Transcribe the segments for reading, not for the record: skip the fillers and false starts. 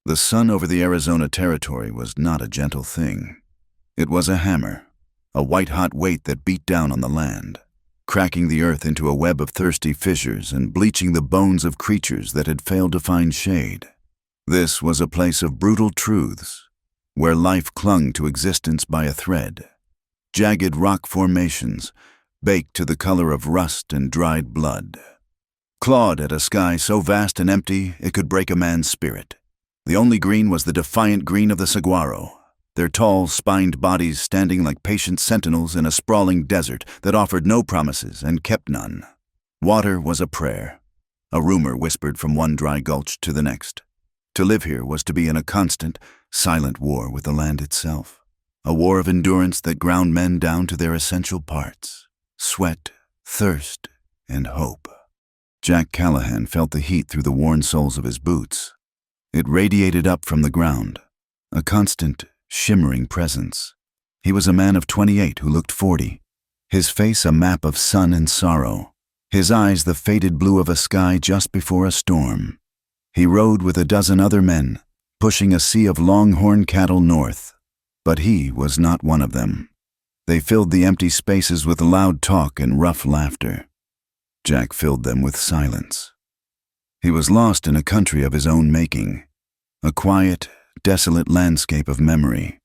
The sun over the Arizona territory was not a gentle thing. It was a hammer, a white-hot weight that beat down on the land, cracking the earth into a web of thirsty fissures and bleaching the bones of creatures that had failed to find shade. This was a place of brutal truths, where life clung to existence by a thread. Jagged rock formations, baked to the color of rust and dried blood, clawed at a sky so vast and empty it could break a man's spirit. The only green was the defiant green of the saguaro, their tall, spined bodies standing like patient sentinels in a sprawling desert that offered no promises and kept none. Water was a prayer. A rumor whispered from one dry gulch to the next. To live here was to be in a constant, silent war with the land itself. A war of endurance that ground men down to their essential parts: sweat, thirst, and hope. Jack Callahan felt the heat through the worn soles of his boots. It radiated up from the ground, a constant, shimmering presence. He was a man of 28 who looked 40, his face a map of sun and sorrow, his eyes the faded blue of a sky just before a storm. He rode with a dozen other men, pushing a sea of longhorn cattle north, but he was not one of them. They filled the empty spaces with loud talk and rough laughter. Jack filled them with silence. He was lost in a country of his own making, a quiet, desolate landscape of memory.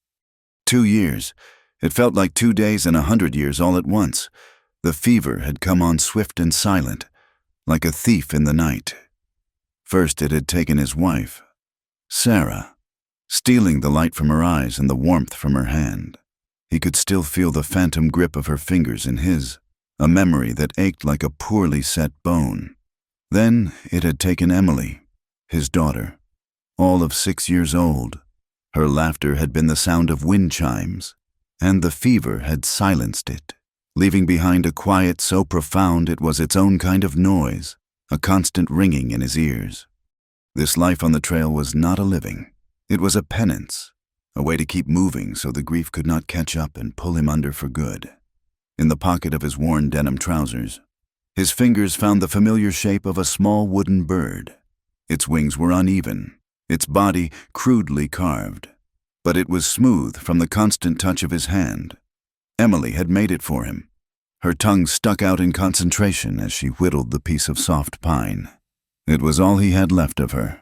2 years. It felt like 2 days and 100 years all at once. The fever had come on swift and silent, like a thief in the night. First it had taken his wife, Sarah, stealing the light from her eyes and the warmth from her hand. He could still feel the phantom grip of her fingers in his, a memory that ached like a poorly set bone. Then it had taken Emily, his daughter, all of 6 years old. Her laughter had been the sound of wind chimes, and the fever had silenced it, leaving behind a quiet so profound it was its own kind of noise, a constant ringing in his ears. This life on the trail was not a living. It was a penance, a way to keep moving so the grief could not catch up and pull him under for good. In the pocket of his worn denim trousers, his fingers found the familiar shape of a small wooden bird. Its wings were uneven, its body crudely carved, but it was smooth from the constant touch of his hand. Emily had made it for him. Her tongue stuck out in concentration as she whittled the piece of soft pine. It was all he had left of her,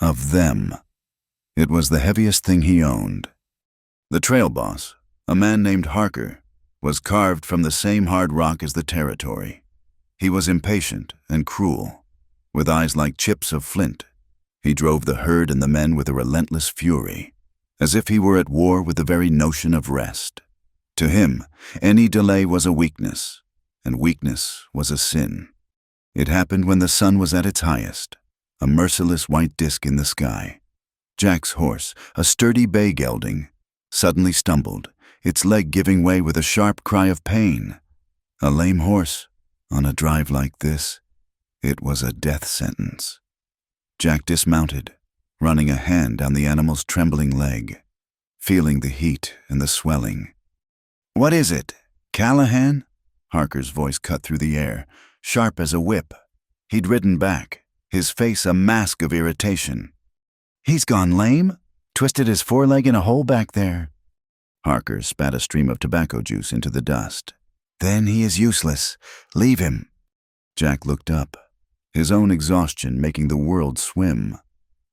of them. It was the heaviest thing he owned. The trail boss, a man named Harker, was carved from the same hard rock as the territory. He was impatient and cruel, with eyes like chips of flint. He drove the herd and the men with a relentless fury, as if he were at war with the very notion of rest. To him, any delay was a weakness, and weakness was a sin. It happened when the sun was at its highest, a merciless white disk in the sky. Jack's horse, a sturdy bay gelding, suddenly stumbled, its leg giving way with a sharp cry of pain. A lame horse, on a drive like this, it was a death sentence. Jack dismounted, running a hand down the animal's trembling leg, feeling the heat and the swelling. "What is it, Callahan?" Harker's voice cut through the air, sharp as a whip. He'd ridden back, his face a mask of irritation. "He's gone lame? Twisted his foreleg in a hole back there." Harker spat a stream of tobacco juice into the dust. "Then he is useless. Leave him." Jack looked up, his own exhaustion making the world swim.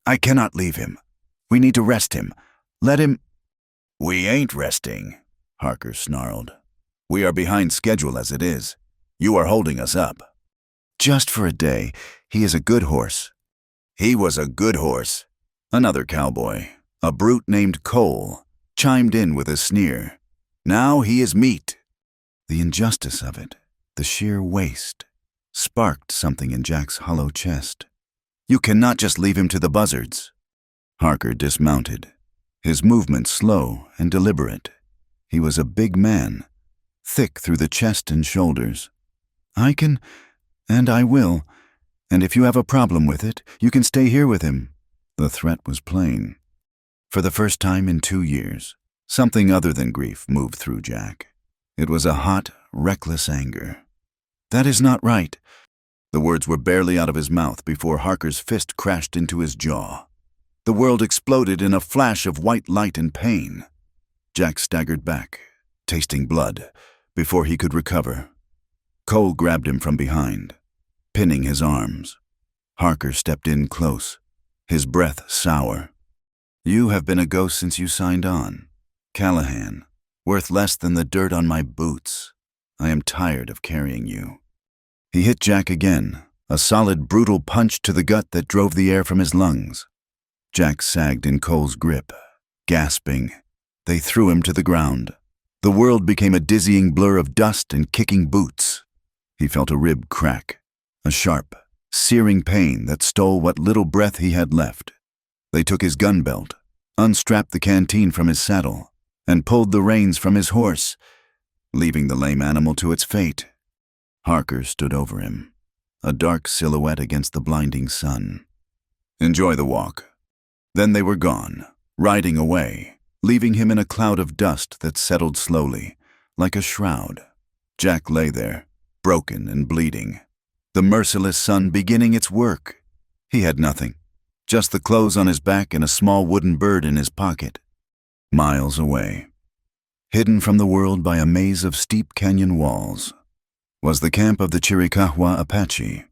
"I cannot leave him. We need to rest him. Let him—" "We ain't resting," Harker snarled. "We are behind schedule as it is. You are holding us up." "Just for a day. He is a good horse." "He was a good horse." Another cowboy, a brute named Cole, chimed in with a sneer. "Now he is meat." The injustice of it, the sheer waste, sparked something in Jack's hollow chest. "You cannot just leave him to the buzzards." Harker dismounted, his movements slow and deliberate. He was a big man, thick through the chest and shoulders. "I can, and I will, and if you have a problem with it, you can stay here with him." The threat was plain. For the first time in 2 years, something other than grief moved through Jack. It was a hot, reckless anger. "That is not right." The words were barely out of his mouth before Harker's fist crashed into his jaw. The world exploded in a flash of white light and pain. Jack staggered back, tasting blood, before he could recover. Cole grabbed him from behind, pinning his arms. Harker stepped in close, his breath sour. "You have been a ghost since you signed on. Callahan, worth less than the dirt on my boots. I am tired of carrying you." He hit Jack again, a solid, brutal punch to the gut that drove the air from his lungs. Jack sagged in Cole's grip, gasping. They threw him to the ground. The world became a dizzying blur of dust and kicking boots. He felt a rib crack, a sharp, searing pain that stole what little breath he had left. They took his gun belt, unstrapped the canteen from his saddle, and pulled the reins from his horse, leaving the lame animal to its fate. Harker stood over him, a dark silhouette against the blinding sun. "Enjoy the walk." Then they were gone, riding away, leaving him in a cloud of dust that settled slowly, like a shroud. Jack lay there, broken and bleeding. The merciless sun beginning its work. He had nothing, just the clothes on his back and a small wooden bird in his pocket. Miles away, hidden from the world by a maze of steep canyon walls, was the camp of the Chiricahua Apache.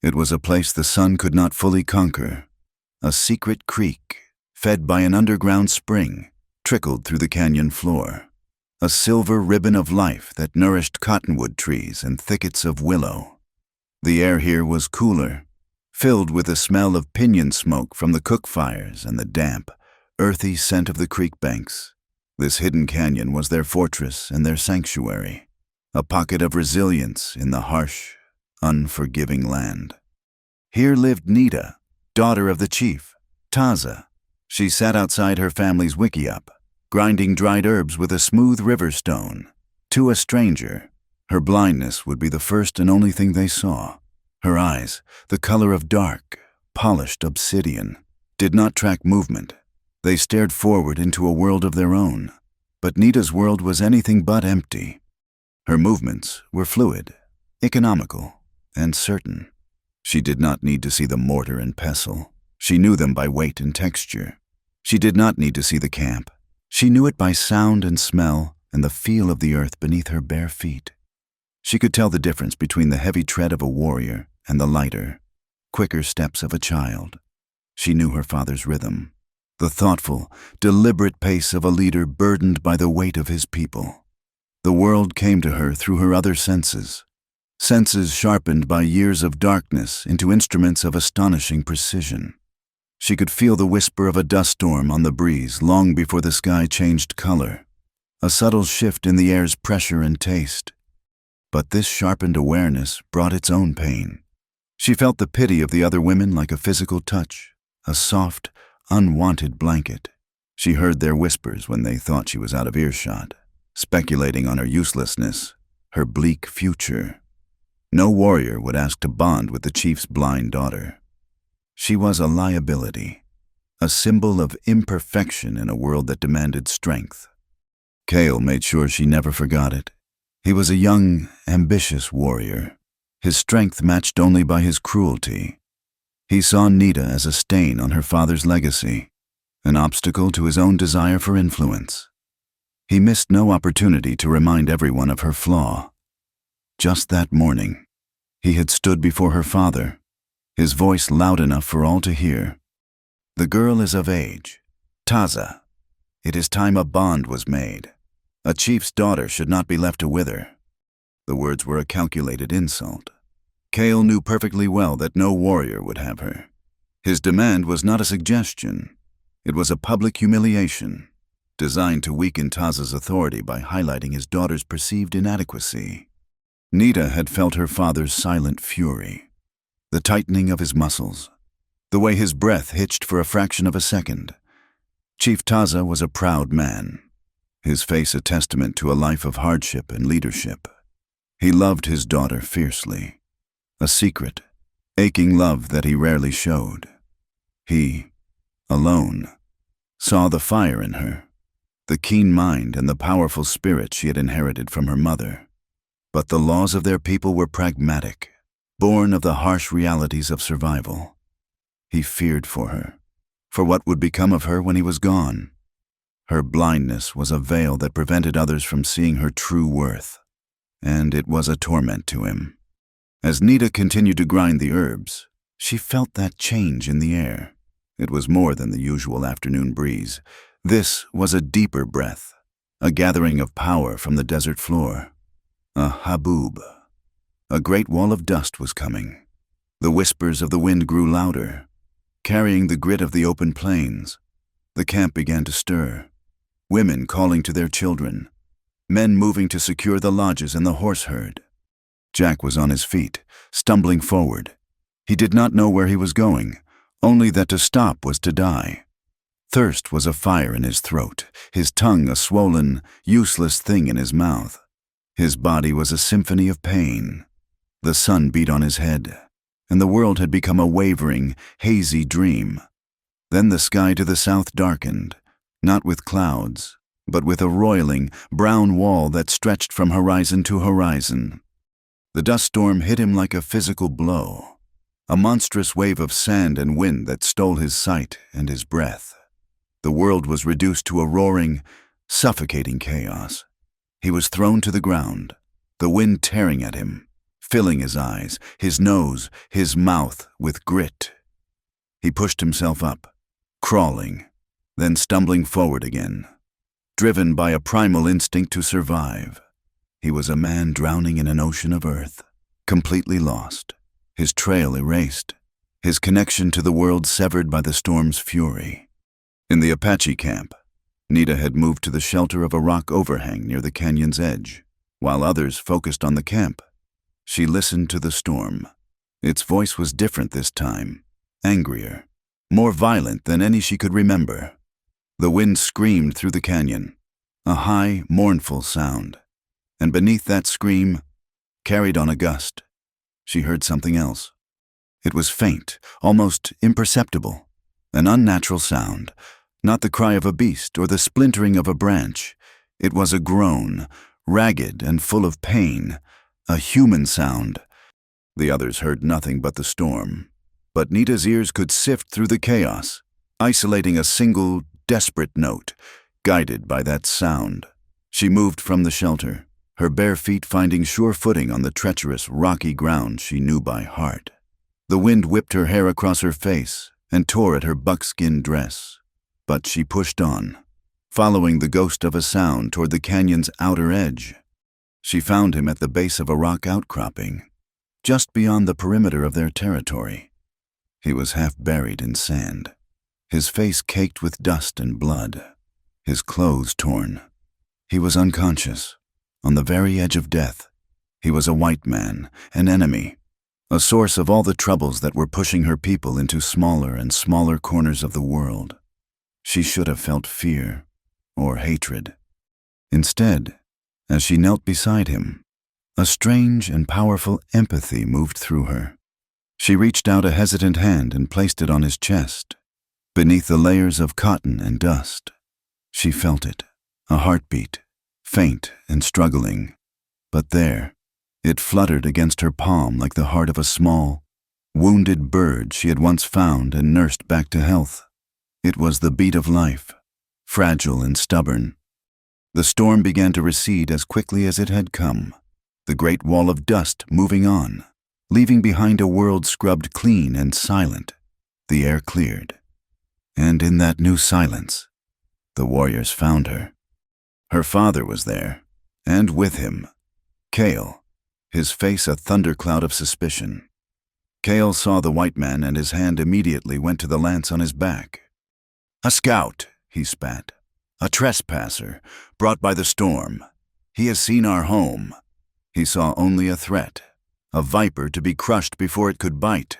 It was a place the sun could not fully conquer. A secret creek, fed by an underground spring, trickled through the canyon floor. A silver ribbon of life that nourished cottonwood trees and thickets of willow. The air here was cooler, filled with the smell of pinyon smoke from the cook fires and the damp, earthy scent of the creek banks. This hidden canyon was their fortress and their sanctuary, a pocket of resilience in the harsh, unforgiving land. Here lived Nita, daughter of the chief, Taza. She sat outside her family's wickiup, grinding dried herbs with a smooth river stone. To a stranger, her blindness would be the first and only thing they saw. Her eyes, the color of dark, polished obsidian, did not track movement. They stared forward into a world of their own. But Nita's world was anything but empty. Her movements were fluid, economical, and certain. She did not need to see the mortar and pestle. She knew them by weight and texture. She did not need to see the camp. She knew it by sound and smell and the feel of the earth beneath her bare feet. She could tell the difference between the heavy tread of a warrior and the lighter, quicker steps of a child. She knew her father's rhythm, the thoughtful, deliberate pace of a leader burdened by the weight of his people. The world came to her through her other senses, senses sharpened by years of darkness into instruments of astonishing precision. She could feel the whisper of a dust storm on the breeze long before the sky changed color, a subtle shift in the air's pressure and taste. But this sharpened awareness brought its own pain. She felt the pity of the other women like a physical touch, a soft, unwanted blanket. She heard their whispers when they thought she was out of earshot, speculating on her uselessness, her bleak future. No warrior would ask to bond with the chief's blind daughter. She was a liability, a symbol of imperfection in a world that demanded strength. Cale made sure she never forgot it. He was a young, ambitious warrior, his strength matched only by his cruelty. He saw Nita as a stain on her father's legacy, an obstacle to his own desire for influence. He missed no opportunity to remind everyone of her flaw. Just that morning, he had stood before her father, his voice loud enough for all to hear. "The girl is of age. Taza, it is time a bond was made. A chief's daughter should not be left to wither." The words were a calculated insult. Cale knew perfectly well that no warrior would have her. His demand was not a suggestion. It was a public humiliation, designed to weaken Taza's authority by highlighting his daughter's perceived inadequacy. Nita had felt her father's silent fury, the tightening of his muscles, the way his breath hitched for a fraction of a second. Chief Taza was a proud man, his face a testament to a life of hardship and leadership. He loved his daughter fiercely, a secret, aching love that he rarely showed. He, alone, saw the fire in her, the keen mind and the powerful spirit she had inherited from her mother. But the laws of their people were pragmatic, born of the harsh realities of survival. He feared for her, for what would become of her when he was gone. Her blindness was a veil that prevented others from seeing her true worth, and it was a torment to him. As Nita continued to grind the herbs, she felt that change in the air. It was more than the usual afternoon breeze. This was a deeper breath, a gathering of power from the desert floor. A haboob. A great wall of dust was coming. The whispers of the wind grew louder, carrying the grit of the open plains. The camp began to stir. Women calling to their children. Men moving to secure the lodges and the horse herd. Jack was on his feet, stumbling forward. He did not know where he was going, only that to stop was to die. Thirst was a fire in his throat, his tongue a swollen, useless thing in his mouth. His body was a symphony of pain. The sun beat on his head, and the world had become a wavering, hazy dream. Then the sky to the south darkened, not with clouds, but with a roiling, brown wall that stretched from horizon to horizon. The dust storm hit him like a physical blow, a monstrous wave of sand and wind that stole his sight and his breath. The world was reduced to a roaring, suffocating chaos. He was thrown to the ground, the wind tearing at him, filling his eyes, his nose, his mouth with grit. He pushed himself up, crawling, then stumbling forward again, driven by a primal instinct to survive. He was a man drowning in an ocean of earth, completely lost, his trail erased, his connection to the world severed by the storm's fury. In the Apache camp, Nita had moved to the shelter of a rock overhang near the canyon's edge. While others focused on the camp, she listened to the storm. Its voice was different this time, angrier, more violent than any she could remember. The wind screamed through the canyon, a high, mournful sound. And beneath that scream, carried on a gust, she heard something else. It was faint, almost imperceptible, an unnatural sound, not the cry of a beast or the splintering of a branch. It was a groan, ragged and full of pain, a human sound. The others heard nothing but the storm, but Nita's ears could sift through the chaos, isolating a single, desperate note, guided by that sound. She moved from the shelter, her bare feet finding sure footing on the treacherous, rocky ground she knew by heart. The wind whipped her hair across her face and tore at her buckskin dress. But she pushed on, following the ghost of a sound toward the canyon's outer edge. She found him at the base of a rock outcropping, just beyond the perimeter of their territory. He was half buried in sand, his face caked with dust and blood, his clothes torn. He was unconscious, on the very edge of death. He was a white man, an enemy, a source of all the troubles that were pushing her people into smaller and smaller corners of the world. She should have felt fear or hatred. Instead, as she knelt beside him, a strange and powerful empathy moved through her. She reached out a hesitant hand and placed it on his chest. Beneath the layers of cotton and dust, she felt it, a heartbeat, faint and struggling. But there, it fluttered against her palm like the heart of a small, wounded bird she had once found and nursed back to health. It was the beat of life, fragile and stubborn. The storm began to recede as quickly as it had come, the great wall of dust moving on, leaving behind a world scrubbed clean and silent. The air cleared, and in that new silence, the warriors found her. Her father was there, and with him, Cale, his face a thundercloud of suspicion. Cale saw the white man and his hand immediately went to the lance on his back. "A scout," he spat. "A trespasser, brought by the storm. He has seen our home." He saw only a threat, a viper to be crushed before it could bite.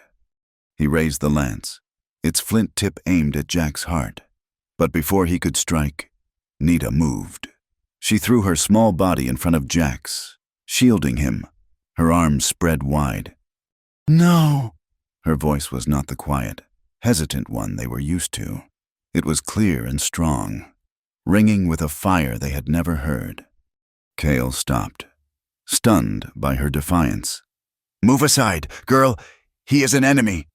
He raised the lance, its flint tip aimed at Jack's heart. But before he could strike, Nita moved. She threw her small body in front of Jack's, shielding him, her arms spread wide. "No!" Her voice was not the quiet, hesitant one they were used to. It was clear and strong, ringing with a fire they had never heard. Cale stopped, stunned by her defiance. "Move aside, girl! He is an enemy!"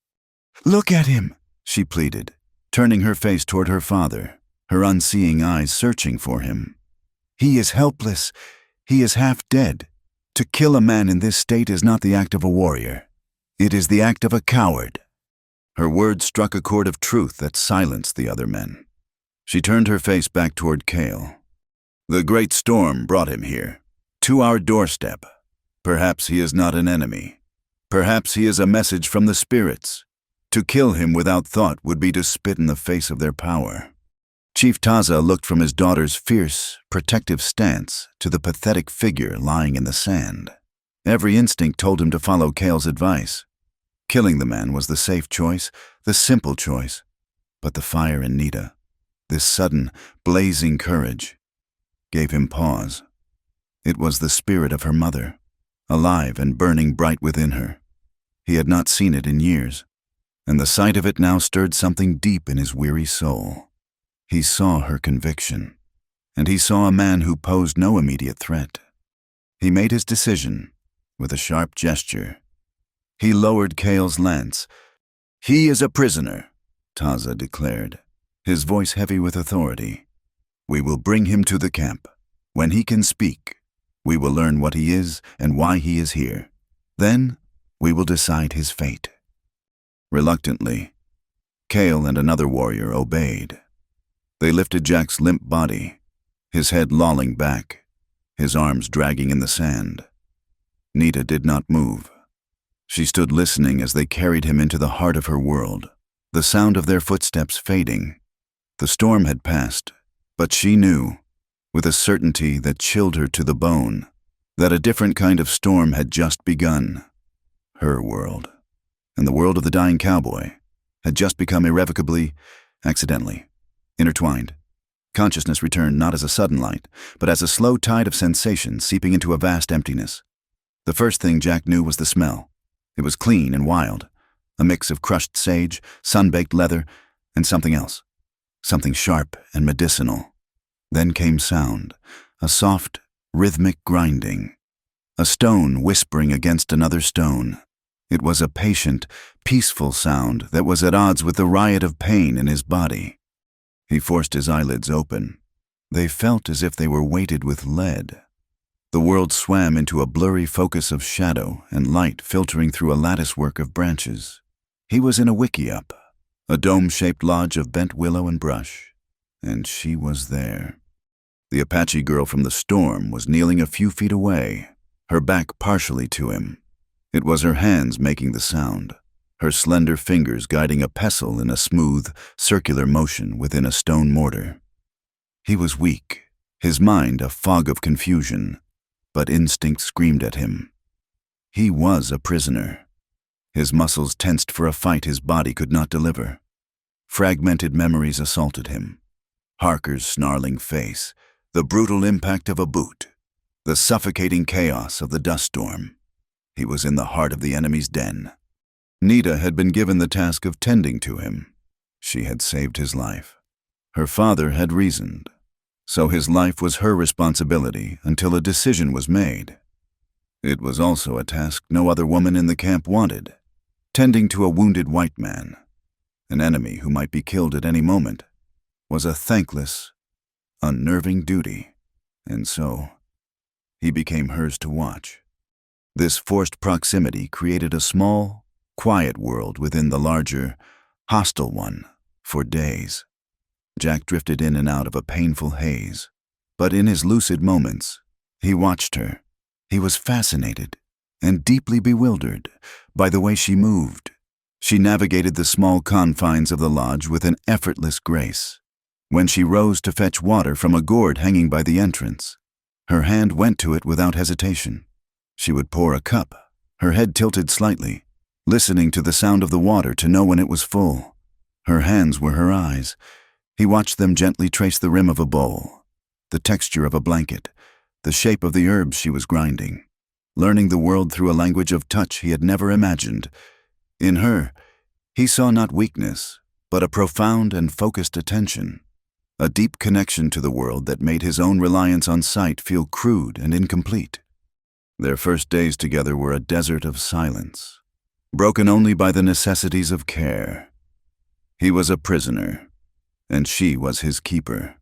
"Look at him!" she pleaded. turning her face toward her father, her unseeing eyes searching for him. "He is helpless. He is half dead. To kill a man in this state is not the act of a warrior. It is the act of a coward." Her words struck a chord of truth that silenced the other men. She turned her face back toward Cale. "The great storm brought him here, to our doorstep. Perhaps he is not an enemy. Perhaps he is a message from the spirits. To kill him without thought would be to spit in the face of their power." Chief Taza looked from his daughter's fierce, protective stance to the pathetic figure lying in the sand. Every instinct told him to follow Cale's advice. Killing the man was the safe choice, the simple choice. But the fire in Nita, this sudden, blazing courage, gave him pause. It was the spirit of her mother, alive and burning bright within her. He had not seen it in years, and the sight of it now stirred something deep in his weary soul. He saw her conviction, and he saw a man who posed no immediate threat. He made his decision with a sharp gesture. He lowered Cale's lance. "He is a prisoner," Taza declared, his voice heavy with authority. "We will bring him to the camp. When he can speak, we will learn what he is and why he is here. Then we will decide his fate." Reluctantly, Cale and another warrior obeyed. They lifted Jack's limp body, his head lolling back, his arms dragging in the sand. Nita did not move. She stood listening as they carried him into the heart of her world, the sound of their footsteps fading. The storm had passed, but she knew, with a certainty that chilled her to the bone, that a different kind of storm had just begun. Her world, and the world of the dying cowboy, had just become irrevocably, accidentally, intertwined. Consciousness returned not as a sudden light, but as a slow tide of sensation seeping into a vast emptiness. The first thing Jack knew was the smell. It was clean and wild, a mix of crushed sage, sun-baked leather, and something else, something sharp and medicinal. Then came sound, a soft, rhythmic grinding, a stone whispering against another stone. It was a patient, peaceful sound that was at odds with the riot of pain in his body. He forced his eyelids open. They felt as if they were weighted with lead. The world swam into a blurry focus of shadow and light filtering through a latticework of branches. He was in a wickiup, a dome-shaped lodge of bent willow and brush, and she was there. The Apache girl from the storm was kneeling a few feet away, her back partially to him. It was her hands making the sound, her slender fingers guiding a pestle in a smooth, circular motion within a stone mortar. He was weak, his mind a fog of confusion, but instinct screamed at him. He was a prisoner. His muscles tensed for a fight his body could not deliver. Fragmented memories assaulted him. Harker's snarling face, the brutal impact of a boot, the suffocating chaos of the dust storm. He was in the heart of the enemy's den. Nita had been given the task of tending to him. She had saved his life. Her father had reasoned, so his life was her responsibility until a decision was made. It was also a task no other woman in the camp wanted, tending to a wounded white man. An enemy who might be killed at any moment was a thankless, unnerving duty, and so he became hers to watch. This forced proximity created a small, quiet world within the larger, hostile one for days. Jack drifted in and out of a painful haze, but in his lucid moments, he watched her. He was fascinated and deeply bewildered by the way she moved. She navigated the small confines of the lodge with an effortless grace. When she rose to fetch water from a gourd hanging by the entrance, her hand went to it without hesitation. She would pour a cup, her head tilted slightly, listening to the sound of the water to know when it was full. Her hands were her eyes. He watched them gently trace the rim of a bowl, the texture of a blanket, the shape of the herbs she was grinding, learning the world through a language of touch he had never imagined. In her, he saw not weakness, but a profound and focused attention, a deep connection to the world that made his own reliance on sight feel crude and incomplete. Their first days together were a desert of silence, broken only by the necessities of care. He was a prisoner, and she was his keeper.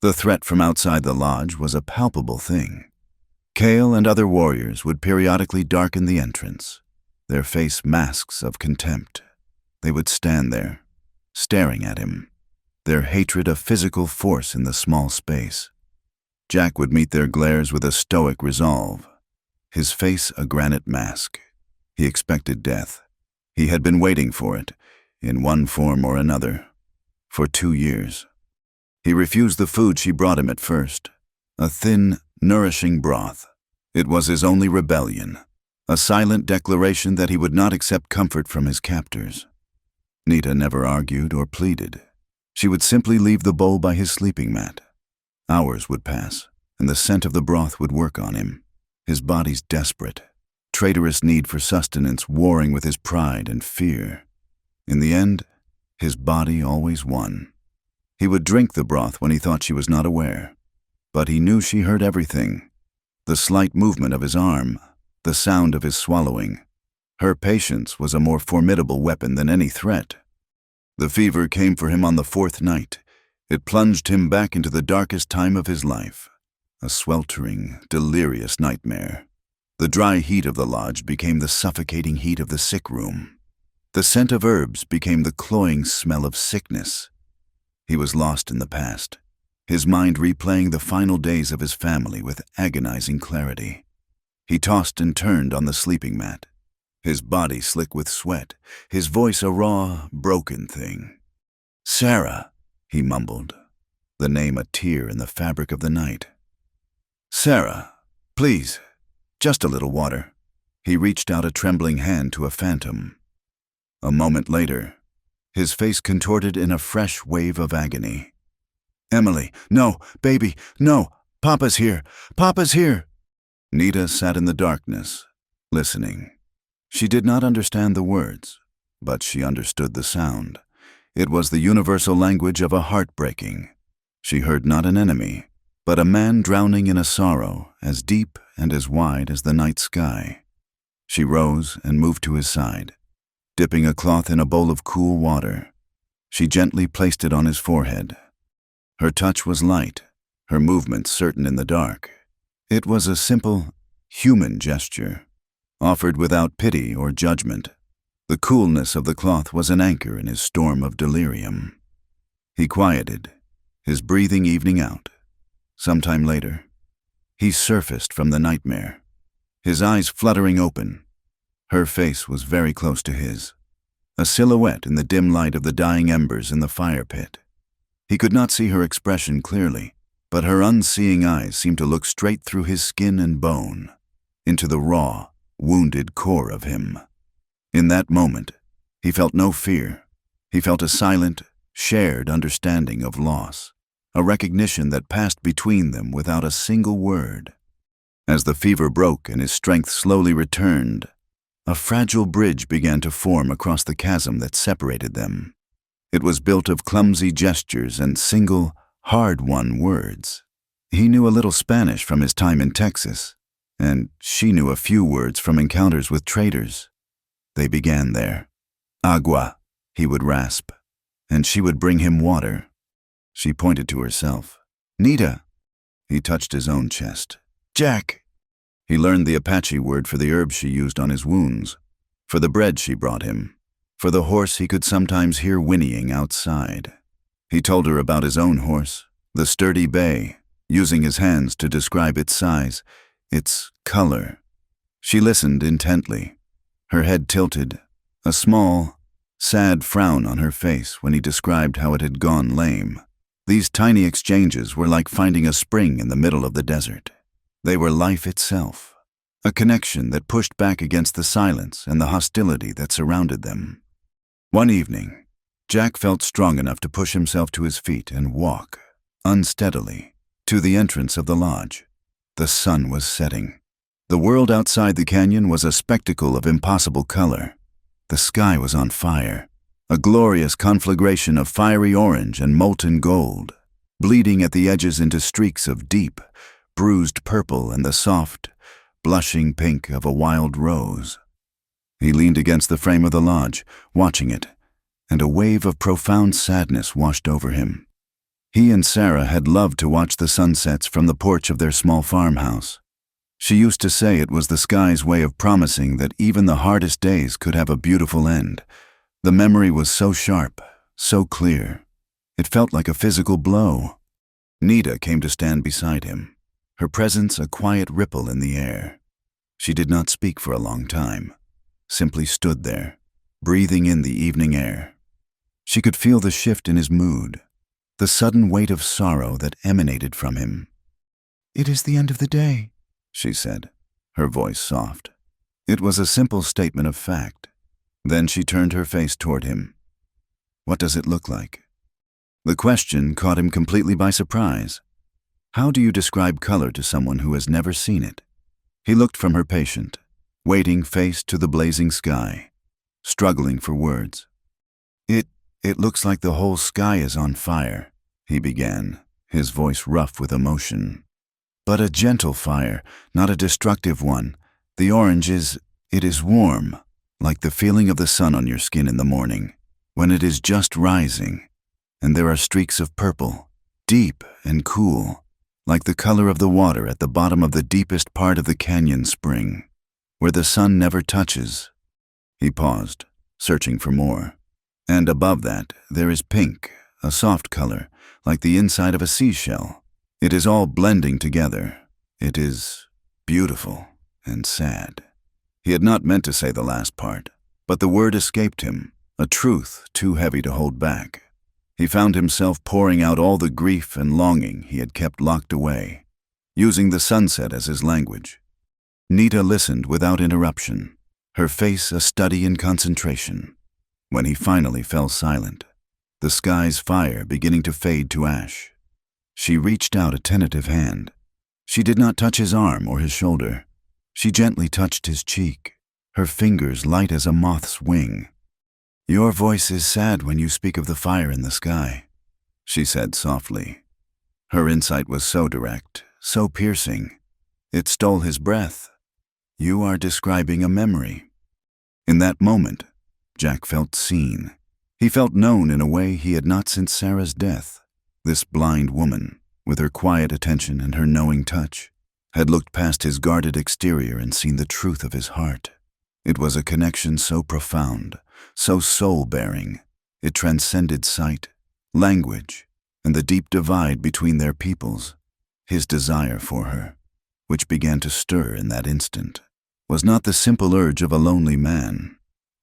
The threat from outside the lodge was a palpable thing. Kale and other warriors would periodically darken the entrance, their face masks of contempt. They would stand there, staring at him, their hatred a physical force in the small space. Jack would meet their glares with a stoic resolve, his face a granite mask. He expected death. He had been waiting for it, in one form or another, for 2 years. He refused the food she brought him at first, a thin, nourishing broth. It was his only rebellion, a silent declaration that he would not accept comfort from his captors. Nita never argued or pleaded. She would simply leave the bowl by his sleeping mat. Hours would pass, and the scent of the broth would work on him, his body's desperate, traitorous need for sustenance warring with his pride and fear. In the end, his body always won. He would drink the broth when he thought she was not aware, but he knew she heard everything. The slight movement of his arm, the sound of his swallowing. Her patience was a more formidable weapon than any threat. The fever came for him on the 4th night. It plunged him back into the darkest time of his life, a sweltering, delirious nightmare. The dry heat of the lodge became the suffocating heat of the sick room. The scent of herbs became the cloying smell of sickness. He was lost in the past, his mind replaying the final days of his family with agonizing clarity. He tossed and turned on the sleeping mat, his body slick with sweat, his voice a raw, broken thing. "Sarah," he mumbled, the name a tear in the fabric of the night. "Sarah, please, just a little water." He reached out a trembling hand to a phantom. A moment later, his face contorted in a fresh wave of agony. "Emily, no, baby, no, Papa's here, Papa's here." Nita sat in the darkness, listening. She did not understand the words, but she understood the sound. It was the universal language of a heartbreaking. She heard not an enemy, but a man drowning in a sorrow as deep and as wide as the night sky. She rose and moved to his side, dipping a cloth in a bowl of cool water. She gently placed it on his forehead. Her touch was light, her movements certain in the dark. It was a simple, human gesture, offered without pity or judgment. The coolness of the cloth was an anchor in his storm of delirium. He quieted, his breathing evening out. Sometime later, he surfaced from the nightmare, his eyes fluttering open. Her face was very close to his, a silhouette in the dim light of the dying embers in the fire pit. He could not see her expression clearly, but her unseeing eyes seemed to look straight through his skin and bone, into the raw, wounded core of him. In that moment, he felt no fear. He felt a silent, shared understanding of loss, a recognition that passed between them without a single word. As the fever broke and his strength slowly returned, a fragile bridge began to form across the chasm that separated them. It was built of clumsy gestures and single, hard-won words. He knew a little Spanish from his time in Texas, and she knew a few words from encounters with traders. They began there. "Agua," he would rasp, and she would bring him water. She pointed to herself. "Nita." He touched his own chest. "Jack." He learned the Apache word for the herbs she used on his wounds, for the bread she brought him, for the horse he could sometimes hear whinnying outside. He told her about his own horse, the sturdy bay, using his hands to describe its size, its color. She listened intently, her head tilted, a small, sad frown on her face when he described how it had gone lame. These tiny exchanges were like finding a spring in the middle of the desert. They were life itself, a connection that pushed back against the silence and the hostility that surrounded them. One evening, Jack felt strong enough to push himself to his feet and walk, unsteadily, to the entrance of the lodge. The sun was setting. The world outside the canyon was a spectacle of impossible color. The sky was on fire, a glorious conflagration of fiery orange and molten gold, bleeding at the edges into streaks of deep, bruised purple and the soft, blushing pink of a wild rose. He leaned against the frame of the lodge, watching it, and a wave of profound sadness washed over him. He and Sarah had loved to watch the sunsets from the porch of their small farmhouse. She used to say it was the sky's way of promising that even the hardest days could have a beautiful end. The memory was so sharp, so clear. It felt like a physical blow. Nita came to stand beside him, her presence a quiet ripple in the air. She did not speak for a long time, simply stood there, breathing in the evening air. She could feel the shift in his mood, the sudden weight of sorrow that emanated from him. "It is the end of the day," she said, her voice soft. It was a simple statement of fact. Then she turned her face toward him. "What does it look like?" The question caught him completely by surprise. How do you describe color to someone who has never seen it? He looked from her patient, waiting face to the blazing sky, struggling for words. It looks like the whole sky is on fire," he began, his voice rough with emotion. "But a gentle fire, not a destructive one. The orange it is warm, like the feeling of the sun on your skin in the morning, when it is just rising. And there are streaks of purple, deep and cool, like the color of the water at the bottom of the deepest part of the canyon spring, where the sun never touches." He paused, searching for more. "And above that, there is pink, a soft color, like the inside of a seashell. It is all blending together. It is beautiful and sad." He had not meant to say the last part, but the word escaped him, a truth too heavy to hold back. He found himself pouring out all the grief and longing he had kept locked away, using the sunset as his language. Nita listened without interruption, her face a study in concentration. When he finally fell silent, the sky's fire beginning to fade to ash, she reached out a tentative hand. She did not touch his arm or his shoulder. She gently touched his cheek, her fingers light as a moth's wing. "Your voice is sad when you speak of the fire in the sky," she said softly. Her insight was so direct, so piercing. It stole his breath. "You are describing a memory." In that moment, Jack felt seen. He felt known in a way he had not since Sarah's death. This blind woman, with her quiet attention and her knowing touch, had looked past his guarded exterior and seen the truth of his heart. It was a connection so profound, so soul-bearing. It transcended sight, language, and the deep divide between their peoples. His desire for her, which began to stir in that instant, was not the simple urge of a lonely man.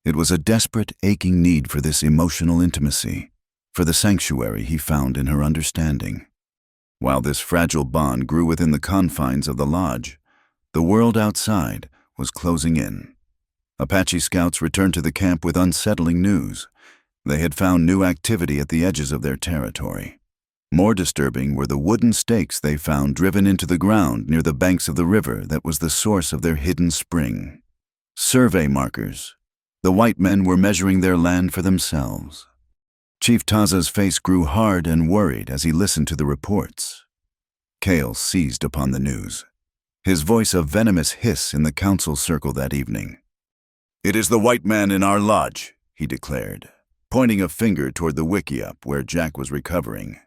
It was a desperate, aching need for this emotional intimacy, for the sanctuary he found in her understanding. While this fragile bond grew within the confines of the lodge, the world outside was closing in. Apache scouts returned to the camp with unsettling news. They had found new activity at the edges of their territory. More disturbing were the wooden stakes they found driven into the ground near the banks of the river that was the source of their hidden spring. Survey markers. The white men were measuring their land for themselves. Chief Taza's face grew hard and worried as he listened to the reports. Kale seized upon the news, his voice a venomous hiss in the council circle that evening. "It is the white man in our lodge," he declared, pointing a finger toward the wickiup where Jack was recovering.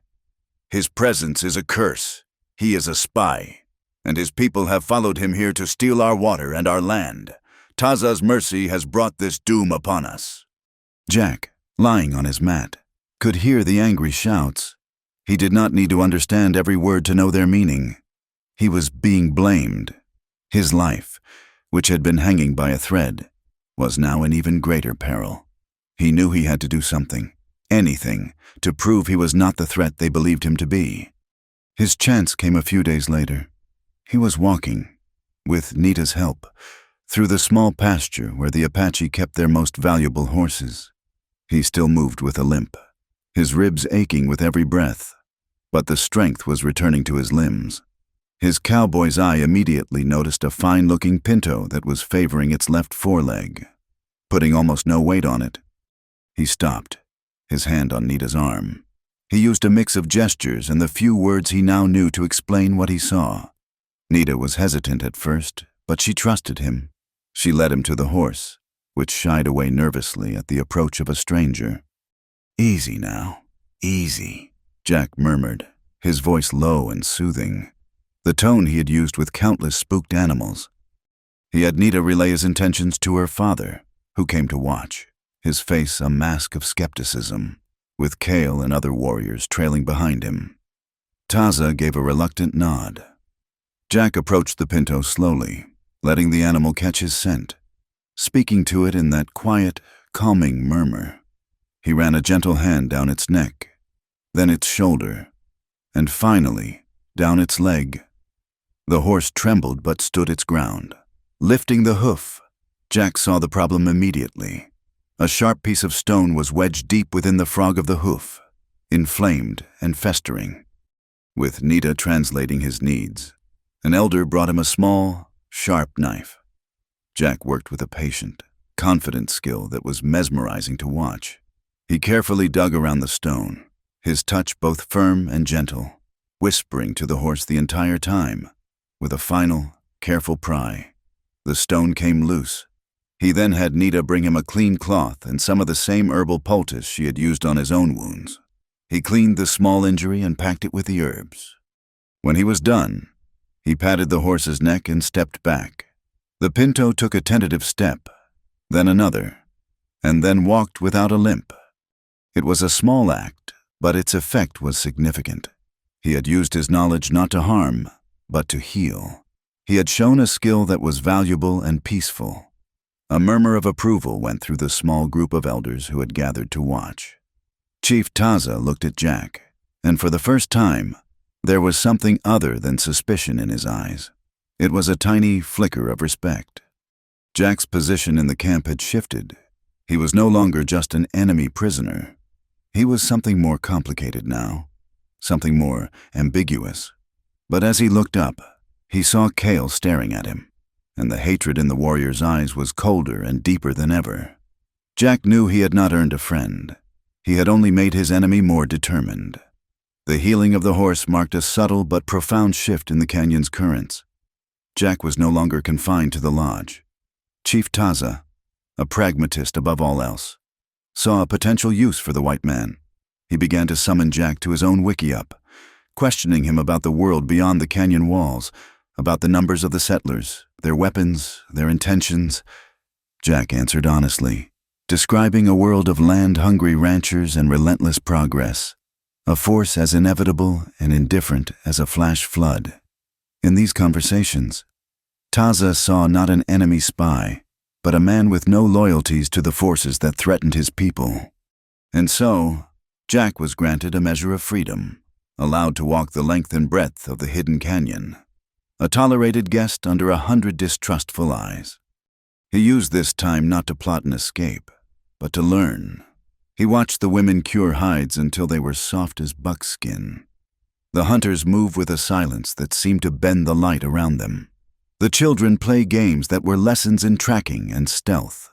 "His presence is a curse. He is a spy, and his people have followed him here to steal our water and our land. Taza's mercy has brought this doom upon us." Jack, lying on his mat, could hear the angry shouts. He did not need to understand every word to know their meaning. He was being blamed. His life, which had been hanging by a thread, was now in even greater peril. He knew he had to do something, anything, to prove he was not the threat they believed him to be. His chance came a few days later. He was walking, with Nita's help, through the small pasture where the Apache kept their most valuable horses. He still moved with a limp, his ribs aching with every breath, but the strength was returning to his limbs. His cowboy's eye immediately noticed a fine-looking pinto that was favoring its left foreleg, putting almost no weight on it. He stopped, his hand on Nita's arm. He used a mix of gestures and the few words he now knew to explain what he saw. Nita was hesitant at first, but she trusted him. She led him to the horse, which shied away nervously at the approach of a stranger. "Easy now, easy," Jack murmured, his voice low and soothing, the tone he had used with countless spooked animals. He had Nita relay his intentions to her father, who came to watch, his face a mask of skepticism, with Kale and other warriors trailing behind him. Taza gave a reluctant nod. Jack approached the pinto slowly, letting the animal catch his scent, speaking to it in that quiet, calming murmur. He ran a gentle hand down its neck, then its shoulder, and finally, down its leg. The horse trembled but stood its ground. Lifting the hoof, Jack saw the problem immediately. A sharp piece of stone was wedged deep within the frog of the hoof, inflamed and festering. With Nita translating his needs, an elder brought him a small, sharp knife. Jack worked with a patient, confident skill that was mesmerizing to watch. He carefully dug around the stone, his touch both firm and gentle, whispering to the horse the entire time. With a final, careful pry, the stone came loose. He then had Nita bring him a clean cloth and some of the same herbal poultice she had used on his own wounds. He cleaned the small injury and packed it with the herbs. When he was done, he patted the horse's neck and stepped back. The pinto took a tentative step, then another, and then walked without a limp. It was a small act, but its effect was significant. He had used his knowledge not to harm, but to heal. He had shown a skill that was valuable and peaceful. A murmur of approval went through the small group of elders who had gathered to watch. Chief Taza looked at Jack, and for the first time, there was something other than suspicion in his eyes. It was a tiny flicker of respect. Jack's position in the camp had shifted. He was no longer just an enemy prisoner. He was something more complicated now, something more ambiguous. But as he looked up, he saw Kale staring at him, and the hatred in the warrior's eyes was colder and deeper than ever. Jack knew he had not earned a friend. He had only made his enemy more determined. The healing of the horse marked a subtle but profound shift in the canyon's currents. Jack was no longer confined to the lodge. Chief Taza, a pragmatist above all else, saw a potential use for the white man. He began to summon Jack to his own wiki-up, questioning him about the world beyond the canyon walls, about the numbers of the settlers, their weapons, their intentions. Jack answered honestly, describing a world of land-hungry ranchers and relentless progress, a force as inevitable and indifferent as a flash flood. In these conversations, Taza saw not an enemy spy, but a man with no loyalties to the forces that threatened his people. And so, Jack was granted a measure of freedom, allowed to walk the length and breadth of the hidden canyon, a tolerated guest under 100 distrustful eyes. He used this time not to plot an escape, but to learn. He watched the women cure hides until they were soft as buckskin. The hunters move with a silence that seemed to bend the light around them. The children play games that were lessons in tracking and stealth.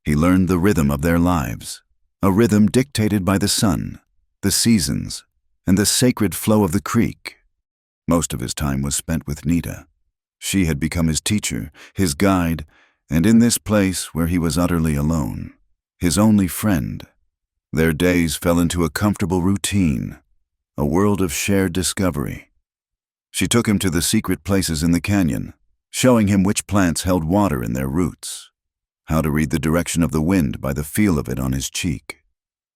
He learned the rhythm of their lives, a rhythm dictated by the sun, the seasons, and the sacred flow of the creek. Most of his time was spent with Nita. She had become his teacher, his guide, and in this place where he was utterly alone, his only friend. Their days fell into a comfortable routine, a world of shared discovery. She took him to the secret places in the canyon, showing him which plants held water in their roots, how to read the direction of the wind by the feel of it on his cheek.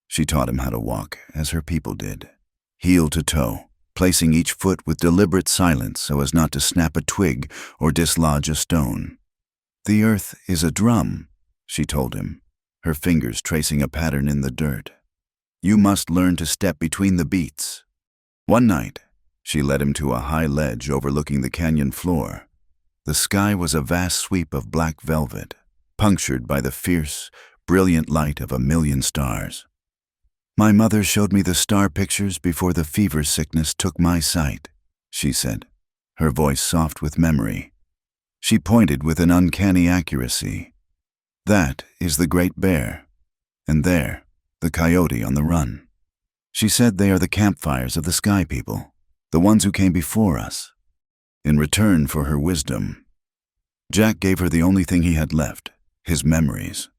She taught him how to walk as her people did, heel to toe, placing each foot with deliberate silence so as not to snap a twig or dislodge a stone. "The earth is a drum," she told him, her fingers tracing a pattern in the dirt. "You must learn to step between the beats." One night, she led him to a high ledge overlooking the canyon floor. The sky was a vast sweep of black velvet, punctured by the fierce, brilliant light of 1,000,000 stars. "My mother showed me the star pictures before the fever sickness took my sight," she said, her voice soft with memory. She pointed with an uncanny accuracy. "That is the Great Bear, and there, the coyote on the run. She said they are the campfires of the sky people, the ones who came before us." In return for her wisdom, Jack gave her the only thing he had left, his memories.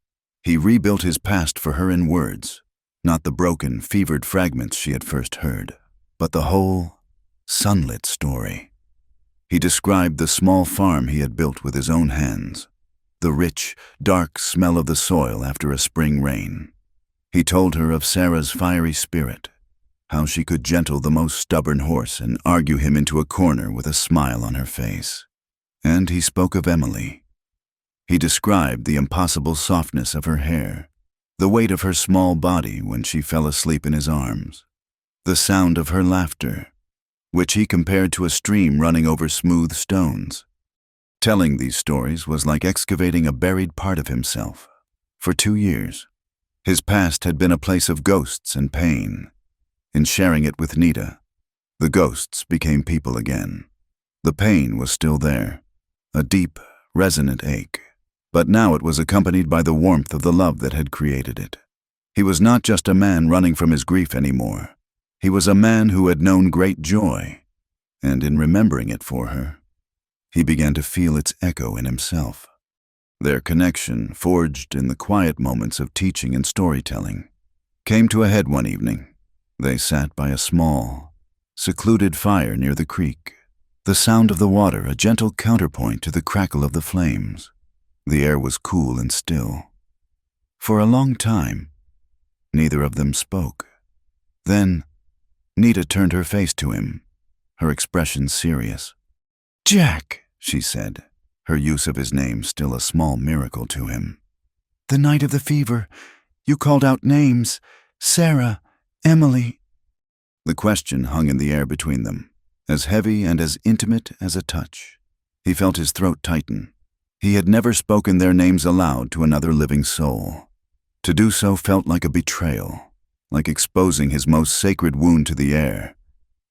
He rebuilt his past for her in words, not the broken, fevered fragments she had first heard, but the whole, sunlit story. He described the small farm he had built with his own hands, the rich, dark smell of the soil after a spring rain. He told her of Sarah's fiery spirit, how she could gentle the most stubborn horse and argue him into a corner with a smile on her face. And he spoke of Emily. He described the impossible softness of her hair, the weight of her small body when she fell asleep in his arms, the sound of her laughter, which he compared to a stream running over smooth stones. Telling these stories was like excavating a buried part of himself. For 2 years, his past had been a place of ghosts and pain. In sharing it with Nita, the ghosts became people again. The pain was still there, a deep, resonant ache, but now it was accompanied by the warmth of the love that had created it. He was not just a man running from his grief anymore. He was a man who had known great joy, and in remembering it for her, he began to feel its echo in himself. Their connection, forged in the quiet moments of teaching and storytelling, came to a head one evening. They sat by a small, secluded fire near the creek, the sound of the water a gentle counterpoint to the crackle of the flames. The air was cool and still. For a long time, neither of them spoke. Then, Nita turned her face to him, her expression serious. "Jack," she said, her use of his name still a small miracle to him. "The night of the fever, you called out names, Sarah, Emily." The question hung in the air between them, as heavy and as intimate as a touch. He felt his throat tighten. He had never spoken their names aloud to another living soul. To do so felt like a betrayal, like exposing his most sacred wound to the air.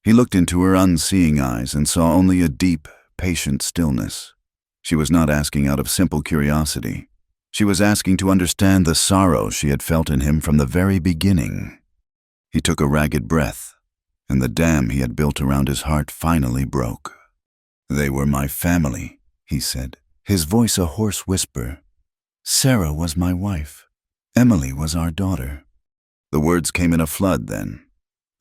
He looked into her unseeing eyes and saw only a deep, patient stillness. She was not asking out of simple curiosity. She was asking to understand the sorrow she had felt in him from the very beginning. He took a ragged breath, and the dam he had built around his heart finally broke. "They were my family," he said, his voice a hoarse whisper. "Sarah was my wife. Emily was our daughter." The words came in a flood then,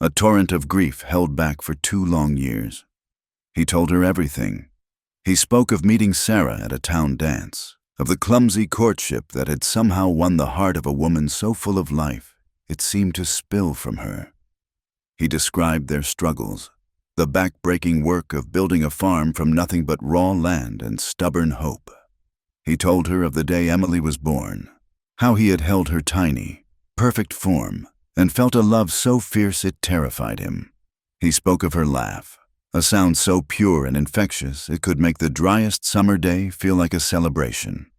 a torrent of grief held back for 2 long years. He told her everything. He spoke of meeting Sarah at a town dance, of the clumsy courtship that had somehow won the heart of a woman so full of life it seemed to spill from her. He described their struggles, the back-breaking work of building a farm from nothing but raw land and stubborn hope. He told her of the day Emily was born, how he had held her tiny, perfect form, and felt a love so fierce it terrified him. He spoke of her laugh, a sound so pure and infectious it could make the driest summer day feel like a celebration.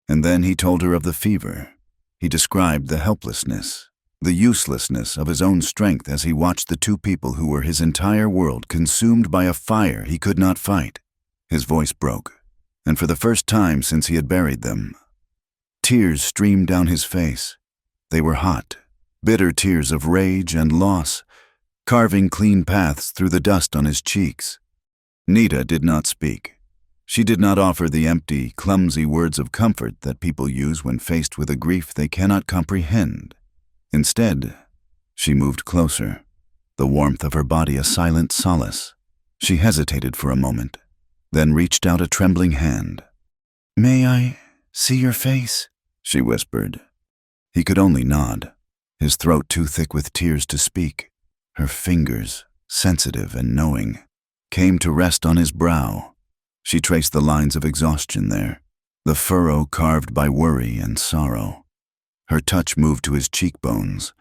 And then he told her of the fever. He described the helplessness, the uselessness of his own strength as he watched the 2 people who were his entire world consumed by a fire he could not fight. His voice broke, and for the first time since he had buried them, tears streamed down his face. They were hot, bitter tears of rage and loss, carving clean paths through the dust on his cheeks. Nita did not speak. She did not offer the empty, clumsy words of comfort that people use when faced with a grief they cannot comprehend. Instead, she moved closer, the warmth of her body a silent solace. She hesitated for a moment, then reached out a trembling hand. "May I see your face?" she whispered. He could only nod, his throat too thick with tears to speak. Her fingers, sensitive and knowing, came to rest on his brow. She traced the lines of exhaustion there, the furrow carved by worry and sorrow. Her touch moved to his cheekbones,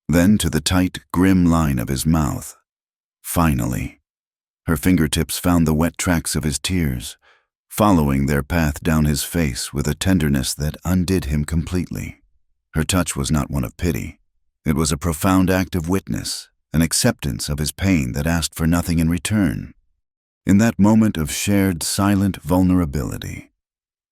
then to the tight, grim line of his mouth. Finally, her fingertips found the wet tracks of his tears, following their path down his face with a tenderness that undid him completely. Her touch was not one of pity. It was a profound act of witness, an acceptance of his pain that asked for nothing in return. In that moment of shared, silent vulnerability,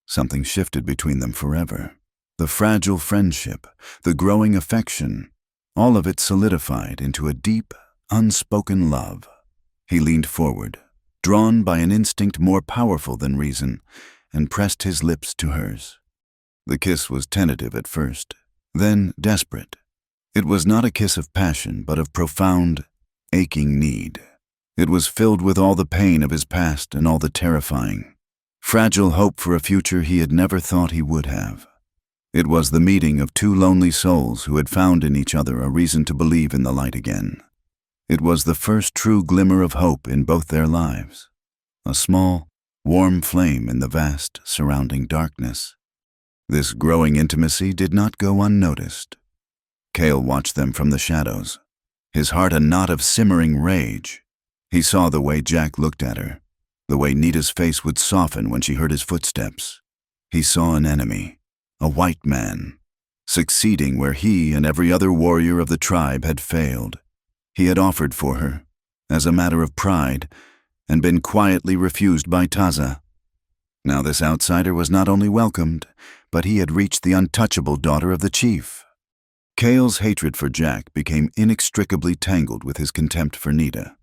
something shifted between them forever. The fragile friendship, the growing affection, all of it solidified into a deep, unspoken love. He leaned forward, drawn by an instinct more powerful than reason, and pressed his lips to hers. The kiss was tentative at first, then desperate. It was not a kiss of passion, but of profound, aching need. It was filled with all the pain of his past and all the terrifying, fragile hope for a future he had never thought he would have. It was the meeting of two lonely souls who had found in each other a reason to believe in the light again. It was the first true glimmer of hope in both their lives, a small, warm flame in the vast, surrounding darkness. This growing intimacy did not go unnoticed. Cale watched them from the shadows, his heart a knot of simmering rage. He saw the way Jack looked at her, the way Nita's face would soften when she heard his footsteps. He saw an enemy, a white man, succeeding where he and every other warrior of the tribe had failed. He had offered for her, as a matter of pride, and been quietly refused by Taza. Now this outsider was not only welcomed, but he had reached the untouchable daughter of the chief. Cale's hatred for Jack became inextricably tangled with his contempt for Nita.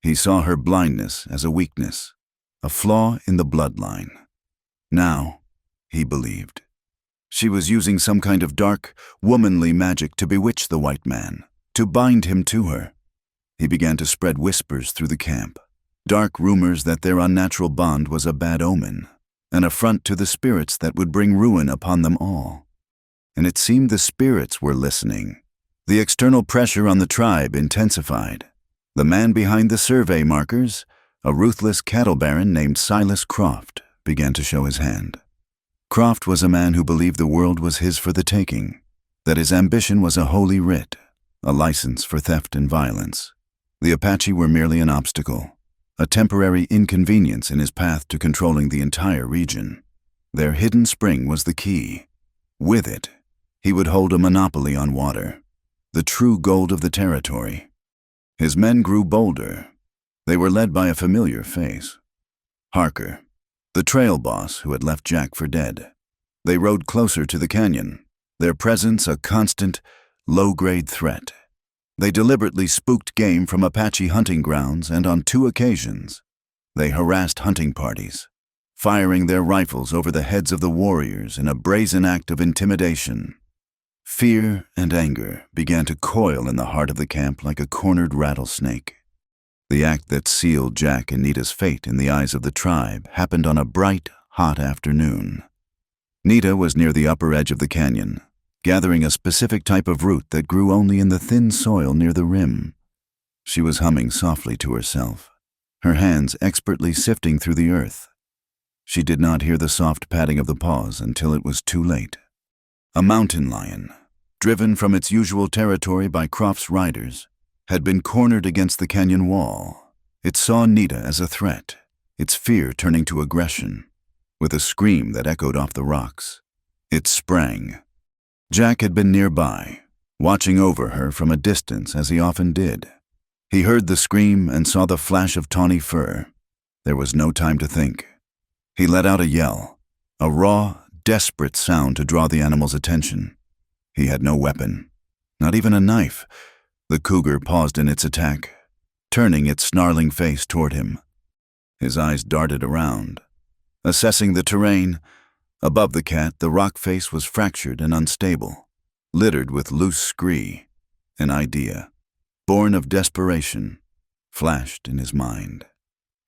He saw her blindness as a weakness, a flaw in the bloodline. Now, he believed, she was using some kind of dark, womanly magic to bewitch the white man, to bind him to her. He began to spread whispers through the camp, dark rumors that their unnatural bond was a bad omen, an affront to the spirits that would bring ruin upon them all. And it seemed the spirits were listening. The external pressure on the tribe intensified. The man behind the survey markers, a ruthless cattle baron named Silas Croft, began to show his hand. Croft was a man who believed the world was his for the taking, that his ambition was a holy writ, a license for theft and violence. The Apache were merely an obstacle, a temporary inconvenience in his path to controlling the entire region. Their hidden spring was the key. With it, he would hold a monopoly on water, the true gold of the territory. His men grew bolder. They were led by a familiar face, Harker, the trail boss who had left Jack for dead. They rode closer to the canyon, their presence a constant, low-grade threat. They deliberately spooked game from Apache hunting grounds, and on 2 occasions, they harassed hunting parties, firing their rifles over the heads of the warriors in a brazen act of intimidation. Fear and anger began to coil in the heart of the camp like a cornered rattlesnake. The act that sealed Jack and Nita's fate in the eyes of the tribe happened on a bright, hot afternoon. Nita was near the upper edge of the canyon, gathering a specific type of root that grew only in the thin soil near the rim. She was humming softly to herself, her hands expertly sifting through the earth. She did not hear the soft padding of the paws until it was too late. A mountain lion, driven from its usual territory by Croft's riders, had been cornered against the canyon wall. It saw Nita as a threat, its fear turning to aggression. With a scream that echoed off the rocks, it sprang. Jack had been nearby, watching over her from a distance as he often did. He heard the scream and saw the flash of tawny fur. There was no time to think. He let out a yell, a raw, desperate sound to draw the animal's attention. He had no weapon, not even a knife. The cougar paused in its attack, turning its snarling face toward him. His eyes darted around, assessing the terrain. Above the cat, the rock face was fractured and unstable, littered with loose scree. An idea, born of desperation, flashed in his mind.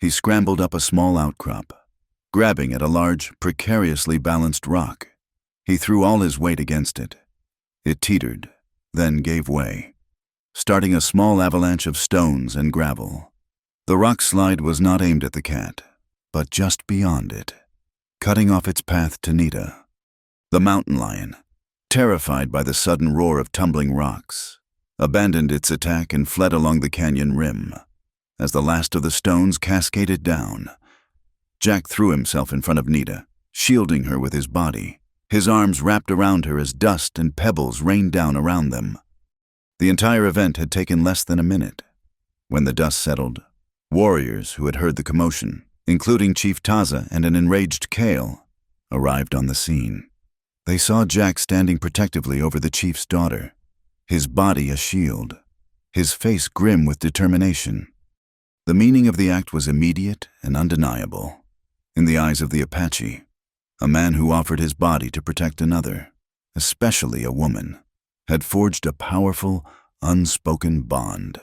He scrambled up a small outcrop, grabbing at a large, precariously balanced rock. He threw all his weight against it. It teetered, then gave way, starting a small avalanche of stones and gravel. The rock slide was not aimed at the cat, but just beyond it, cutting off its path to Nita. The mountain lion, terrified by the sudden roar of tumbling rocks, abandoned its attack and fled along the canyon rim. As the last of the stones cascaded down, Jack threw himself in front of Nita, shielding her with his body, his arms wrapped around her as dust and pebbles rained down around them. The entire event had taken less than a minute. When the dust settled, warriors who had heard the commotion, including Chief Taza and an enraged Cale, arrived on the scene. They saw Jack standing protectively over the chief's daughter, his body a shield, his face grim with determination. The meaning of the act was immediate and undeniable. In the eyes of the Apache, a man who offered his body to protect another, especially a woman, had forged a powerful, unspoken bond.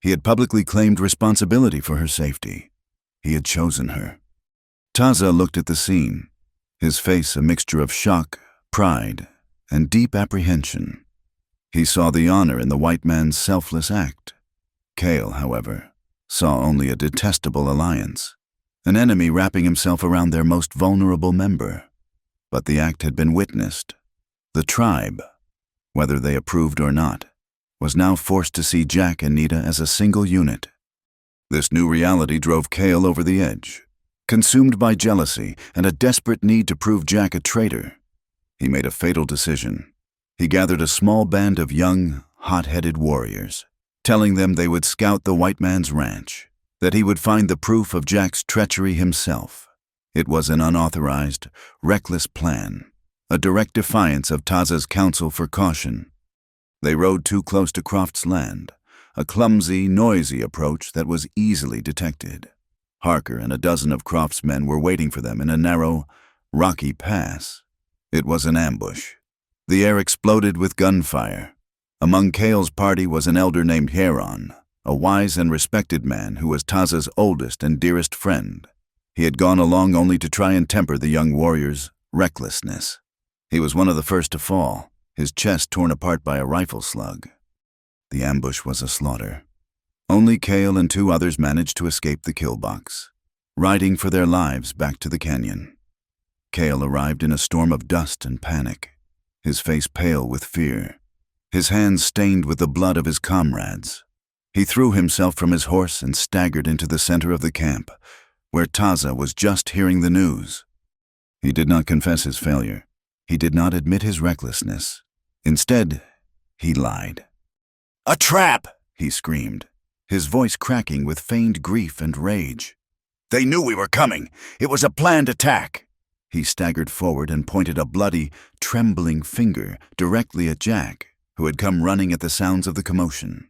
He had publicly claimed responsibility for her safety. He had chosen her. Taza looked at the scene, his face a mixture of shock, pride, and deep apprehension. He saw the honor in the white man's selfless act. Kale, however, saw only a detestable alliance, an enemy wrapping himself around their most vulnerable member. But the act had been witnessed. The tribe, whether they approved or not, was now forced to see Jack and Nita as a single unit. This new reality drove Kale over the edge. Consumed by jealousy and a desperate need to prove Jack a traitor, he made a fatal decision. He gathered a small band of young, hot-headed warriors, telling them they would scout the white man's ranch, that he would find the proof of Jack's treachery himself. It was an unauthorized, reckless plan, a direct defiance of Taza's counsel for caution. They rode too close to Croft's land, a clumsy, noisy approach that was easily detected. Harker and a dozen of Croft's men were waiting for them in a narrow, rocky pass. It was an ambush. The air exploded with gunfire. Among Kale's party was an elder named Heron, a wise and respected man who was Taza's oldest and dearest friend. He had gone along only to try and temper the young warrior's recklessness. He was one of the first to fall, his chest torn apart by a rifle slug. The ambush was a slaughter. Only Kale and 2 others managed to escape the kill box, riding for their lives back to the canyon. Kale arrived in a storm of dust and panic, his face pale with fear, his hands stained with the blood of his comrades. He threw himself from his horse and staggered into the center of the camp, where Taza was just hearing the news. He did not confess his failure. He did not admit his recklessness. Instead, he lied. "A trap!" he screamed, his voice cracking with feigned grief and rage. "They knew we were coming. It was a planned attack." He staggered forward and pointed a bloody, trembling finger directly at Jack, who had come running at the sounds of the commotion.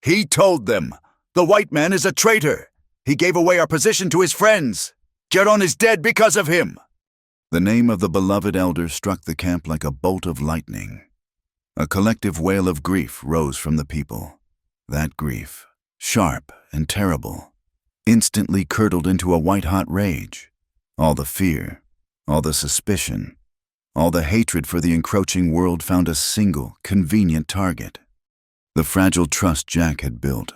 "He told them. The white man is a traitor. He gave away our position to his friends. Geron is dead because of him." The name of the beloved elder struck the camp like a bolt of lightning. A collective wail of grief rose from the people. That grief, sharp and terrible, instantly curdled into a white-hot rage. All the fear, all the suspicion, all the hatred for the encroaching world found a single, convenient target. The fragile trust Jack had built,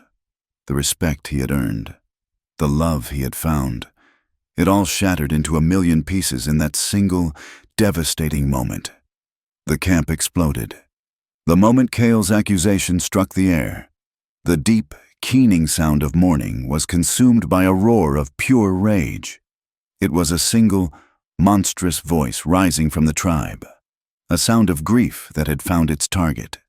the respect he had earned, the love he had found, it all shattered into a million pieces in that single, devastating moment. The camp exploded. The moment Kale's accusation struck the air, the deep, keening sound of mourning was consumed by a roar of pure rage. It was a single, monstrous voice rising from the tribe, a sound of grief that had found its target.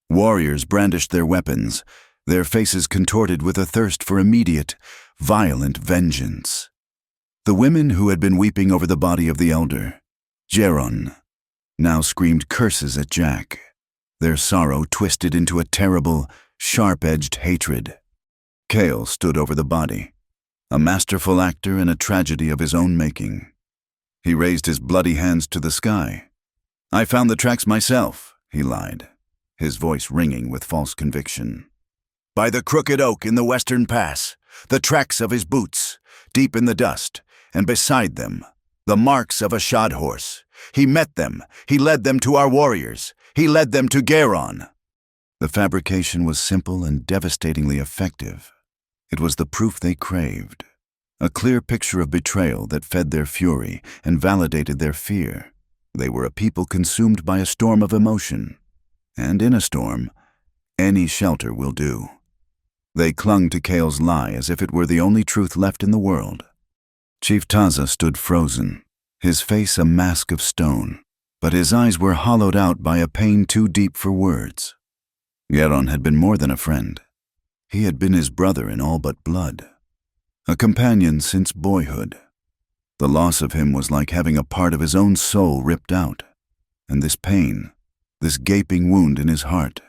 Warriors brandished their weapons, their faces contorted with a thirst for immediate, violent vengeance. The women who had been weeping over the body of the elder, Geron, now screamed curses at Jack, their sorrow twisted into a terrible, sharp-edged hatred. Kale stood over the body, a masterful actor in a tragedy of his own making. He raised his bloody hands to the sky. "I found the tracks myself," he lied, his voice ringing with false conviction. "By the crooked oak in the western pass, the tracks of his boots, deep in the dust, and beside them, the marks of a shod horse. He met them, he led them to our warriors, he led them to Geron." The fabrication was simple and devastatingly effective. It was the proof they craved, a clear picture of betrayal that fed their fury and validated their fear. They were a people consumed by a storm of emotion, and in a storm, any shelter will do. They clung to Kale's lie as if it were the only truth left in the world. Chief Taza stood frozen, his face a mask of stone, but his eyes were hollowed out by a pain too deep for words. Geron had been more than a friend. He had been his brother in all but blood, a companion since boyhood. The loss of him was like having a part of his own soul ripped out, and this pain, this gaping wound in his heart,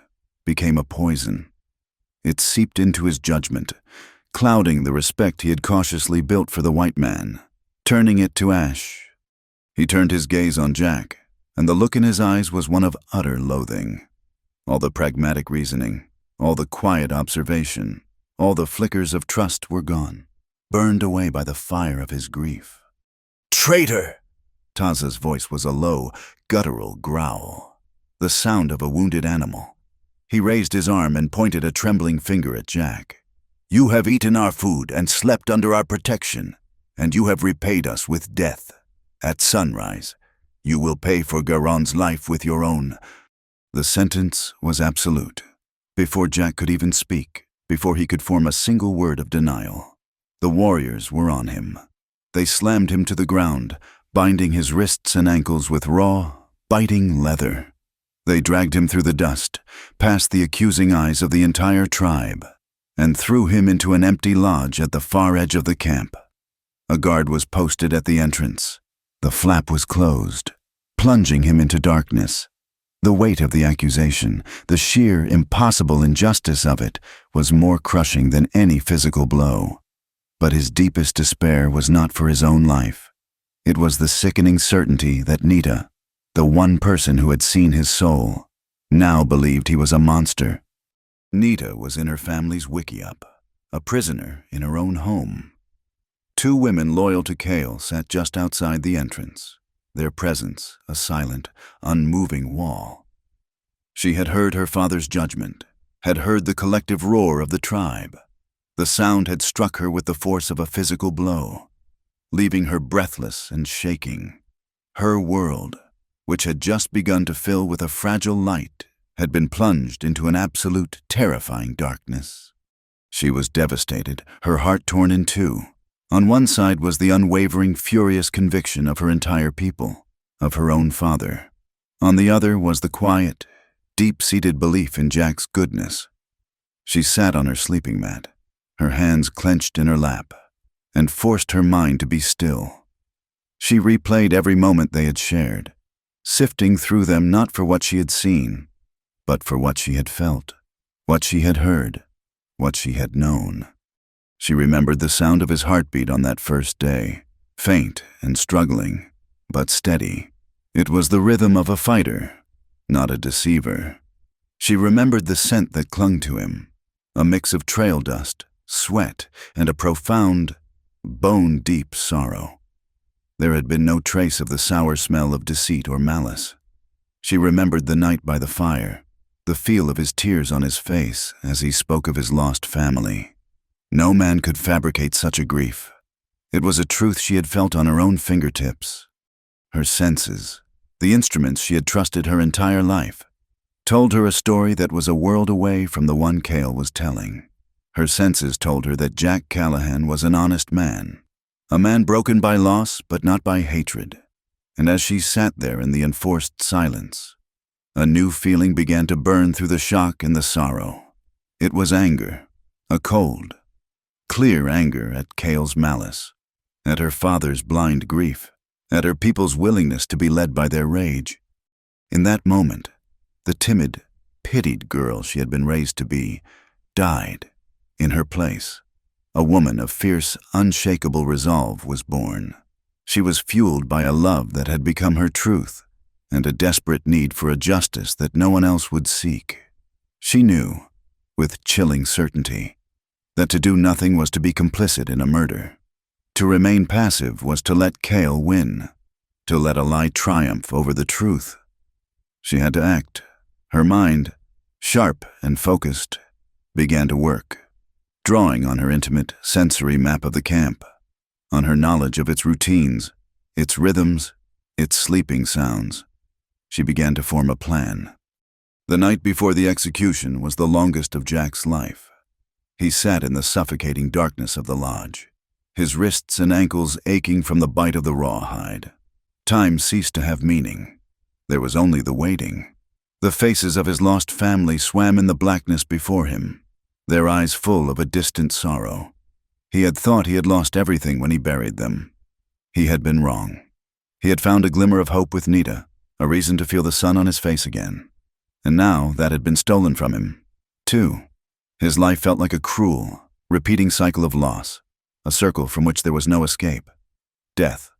became a poison. It seeped into his judgment, clouding the respect he had cautiously built for the white man, turning it to ash. He turned his gaze on Jack, and the look in his eyes was one of utter loathing. All the pragmatic reasoning, all the quiet observation, all the flickers of trust were gone, burned away by the fire of his grief. "Traitor!" Taza's voice was a low, guttural growl, the sound of a wounded animal. He raised his arm and pointed a trembling finger at Jack. "You have eaten our food and slept under our protection, and you have repaid us with death. At sunrise, you will pay for Garon's life with your own." The sentence was absolute. Before Jack could even speak, before he could form a single word of denial, the warriors were on him. They slammed him to the ground, binding his wrists and ankles with raw, biting leather. They dragged him through the dust, past the accusing eyes of the entire tribe, and threw him into an empty lodge at the far edge of the camp. A guard was posted at the entrance. The flap was closed, plunging him into darkness. The weight of the accusation, the sheer, impossible injustice of it, was more crushing than any physical blow. But his deepest despair was not for his own life. It was the sickening certainty that Nita, the one person who had seen his soul, now believed he was a monster. Nita was in her family's wickiup, a prisoner in her own home. Two women loyal to Cale sat just outside the entrance, their presence a silent, unmoving wall. She had heard her father's judgment, had heard the collective roar of the tribe. The sound had struck her with the force of a physical blow, leaving her breathless and shaking. Her world, which had just begun to fill with a fragile light, had been plunged into an absolute, terrifying darkness. She was devastated, her heart torn in two. On one side was the unwavering, furious conviction of her entire people, of her own father. On the other was the quiet, deep-seated belief in Jack's goodness. She sat on her sleeping mat, her hands clenched in her lap, and forced her mind to be still. She replayed every moment they had shared, sifting through them not for what she had seen, but for what she had felt, what she had heard, what she had known. She remembered the sound of his heartbeat on that first day, faint and struggling, but steady. It was the rhythm of a fighter, not a deceiver. She remembered the scent that clung to him, a mix of trail dust, sweat, and a profound, bone-deep sorrow. There had been no trace of the sour smell of deceit or malice. She remembered the night by the fire, the feel of his tears on his face as he spoke of his lost family. No man could fabricate such a grief. It was a truth she had felt on her own fingertips. Her senses, the instruments she had trusted her entire life, told her a story that was a world away from the one Cale was telling. Her senses told her that Jack Callahan was an honest man, a man broken by loss but not by hatred. And as she sat there in the enforced silence, a new feeling began to burn through the shock and the sorrow. It was anger, a cold, clear anger at Cale's malice, at her father's blind grief, at her people's willingness to be led by their rage. In that moment, the timid, pitied girl she had been raised to be died. In her place, a woman of fierce, unshakable resolve was born. She was fueled by a love that had become her truth, and a desperate need for a justice that no one else would seek. She knew, with chilling certainty, that to do nothing was to be complicit in a murder. To remain passive was to let Cale win, to let a lie triumph over the truth. She had to act. Her mind, sharp and focused, began to work, drawing on her intimate sensory map of the camp, on her knowledge of its routines, its rhythms, its sleeping sounds. She began to form a plan. The night before the execution was the longest of Jack's life. He sat in the suffocating darkness of the lodge, his wrists and ankles aching from the bite of the rawhide. Time ceased to have meaning. There was only the waiting. The faces of his lost family swam in the blackness before him, their eyes full of a distant sorrow. He had thought he had lost everything when he buried them. He had been wrong. He had found a glimmer of hope with Nita, a reason to feel the sun on his face again. And now that had been stolen from him, too. His life felt like a cruel, repeating cycle of loss, a circle from which there was no escape. Death,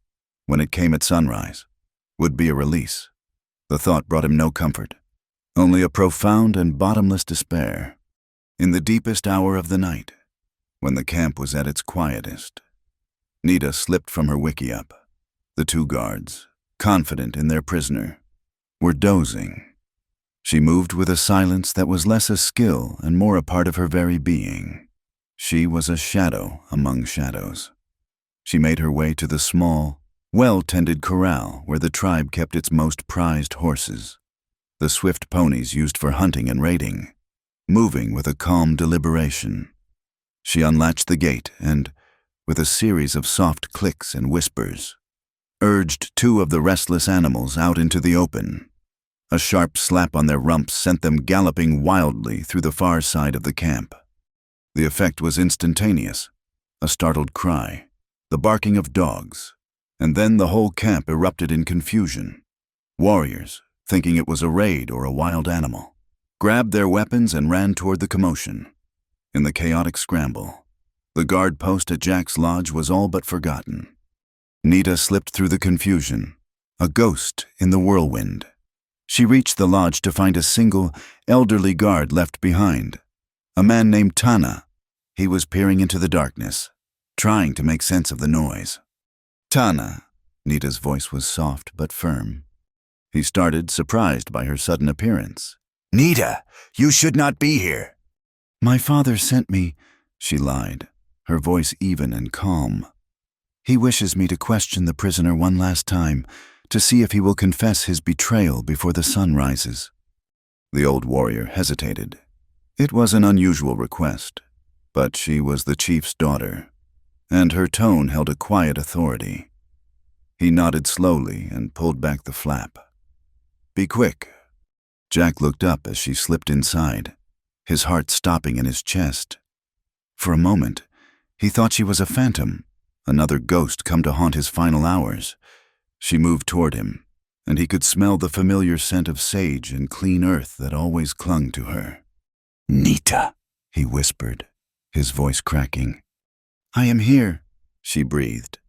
when it came at sunrise, would be a release. The thought brought him no comfort. only a profound and bottomless despair. In the deepest hour of the night, when the camp was at its quietest, Nita slipped from her wickiup. The two guards, confident in their prisoner, were dozing. She moved with a silence that was less a skill and more a part of her very being. She was a shadow among shadows. She made her way to the small, well-tended corral where the tribe kept its most prized horses, the swift ponies used for hunting and raiding, moving with a calm deliberation. She unlatched the gate and, with a series of soft clicks and whispers, urged two of the restless animals out into the open. A sharp slap on their rumps sent them galloping wildly through the far side of the camp. The effect was instantaneous. A startled cry, the barking of dogs, and then the whole camp erupted in confusion. Warriors, thinking it was a raid or a wild animal, grabbed their weapons and ran toward the commotion. In the chaotic scramble, the guard post at Jack's lodge was all but forgotten. Nita slipped through the confusion, a ghost in the whirlwind. She reached the lodge to find a single, elderly guard left behind, a man named Tana. He was peering into the darkness, trying to make sense of the noise. Tana, Nita's voice was soft but firm. He started, surprised by her sudden appearance. Nita, you should not be here. My father sent me, she lied, her voice even and calm. He wishes me to question the prisoner one last time, to see if he will confess his betrayal before the sun rises. The old warrior hesitated. It was an unusual request, but she was the chief's daughter, and her tone held a quiet authority. He nodded slowly and pulled back the flap. Be quick. Jack looked up as she slipped inside, his heart stopping in his chest. For a moment, he thought she was a phantom, another ghost come to haunt his final hours. She moved toward him, and he could smell the familiar scent of sage and clean earth that always clung to her. Nita, he whispered, his voice cracking. I am here, she breathed.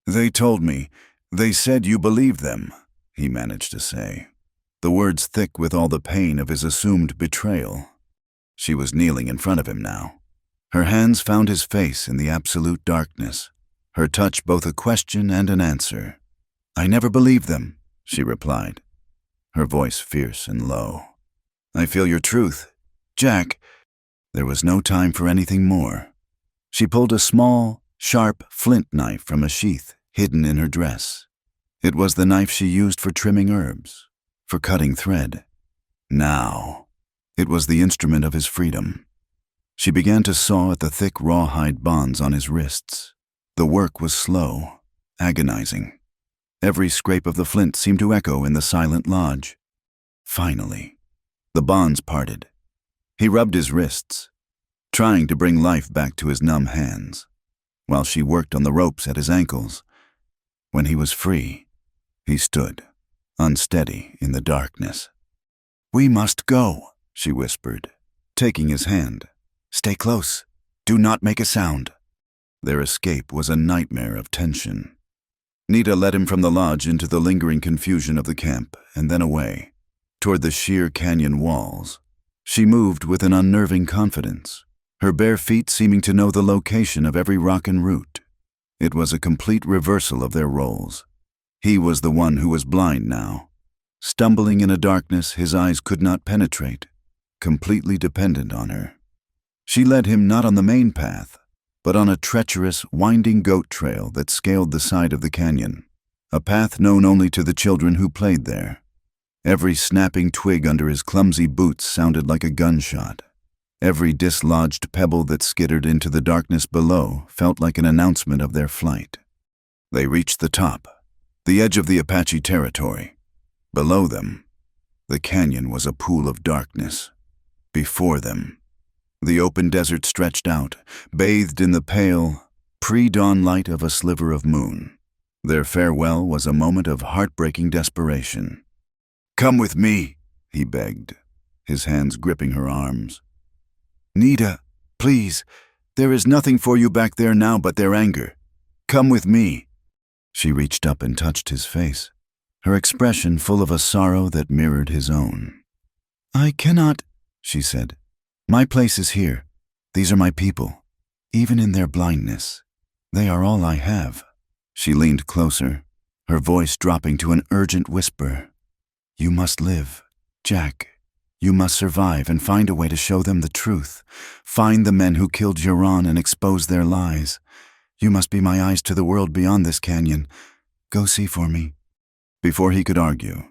They told me. They said you believed them, he managed to say, the words thick with all the pain of his assumed betrayal. She was kneeling in front of him now. Her hands found his face in the absolute darkness, her touch both a question and an answer. I never believed them, she replied, her voice fierce and low. I feel your truth. Jack. There was no time for anything more. She pulled a small, sharp flint knife from a sheath hidden in her dress. It was the knife she used for trimming herbs, for cutting thread. Now, it was the instrument of his freedom. She began to saw at the thick rawhide bonds on his wrists. The work was slow, agonizing. Every scrape of the flint seemed to echo in the silent lodge. Finally, the bonds parted. He rubbed his wrists, trying to bring life back to his numb hands, while she worked on the ropes at his ankles. When he was free, he stood, unsteady in the darkness. We must go, she whispered, taking his hand. Stay close. Do not make a sound. Their escape was a nightmare of tension. Nita led him from the lodge into the lingering confusion of the camp, and then away, toward the sheer canyon walls. She moved with an unnerving confidence, her bare feet seeming to know the location of every rock and root. It was a complete reversal of their roles. He was the one who was blind now, stumbling in a darkness his eyes could not penetrate, completely dependent on her. She led him not on the main path, but on a treacherous, winding goat trail that scaled the side of the canyon, a path known only to the children who played there. Every snapping twig under his clumsy boots sounded like a gunshot. Every dislodged pebble that skittered into the darkness below felt like an announcement of their flight. They reached the top, the edge of the Apache territory. Below them, the canyon was a pool of darkness. Before them, the open desert stretched out, bathed in the pale, pre-dawn light of a sliver of moon. Their farewell was a moment of heartbreaking desperation. Come with me, he begged, his hands gripping her arms. Nita, please, there is nothing for you back there now but their anger. Come with me. She reached up and touched his face, her expression full of a sorrow that mirrored his own. I cannot, she said. My place is here. These are my people. Even in their blindness, they are all I have. She leaned closer, her voice dropping to an urgent whisper. You must live, Jack. You must survive and find a way to show them the truth. Find the men who killed Huron and expose their lies. You must be my eyes to the world beyond this canyon. Go see for me. Before he could argue,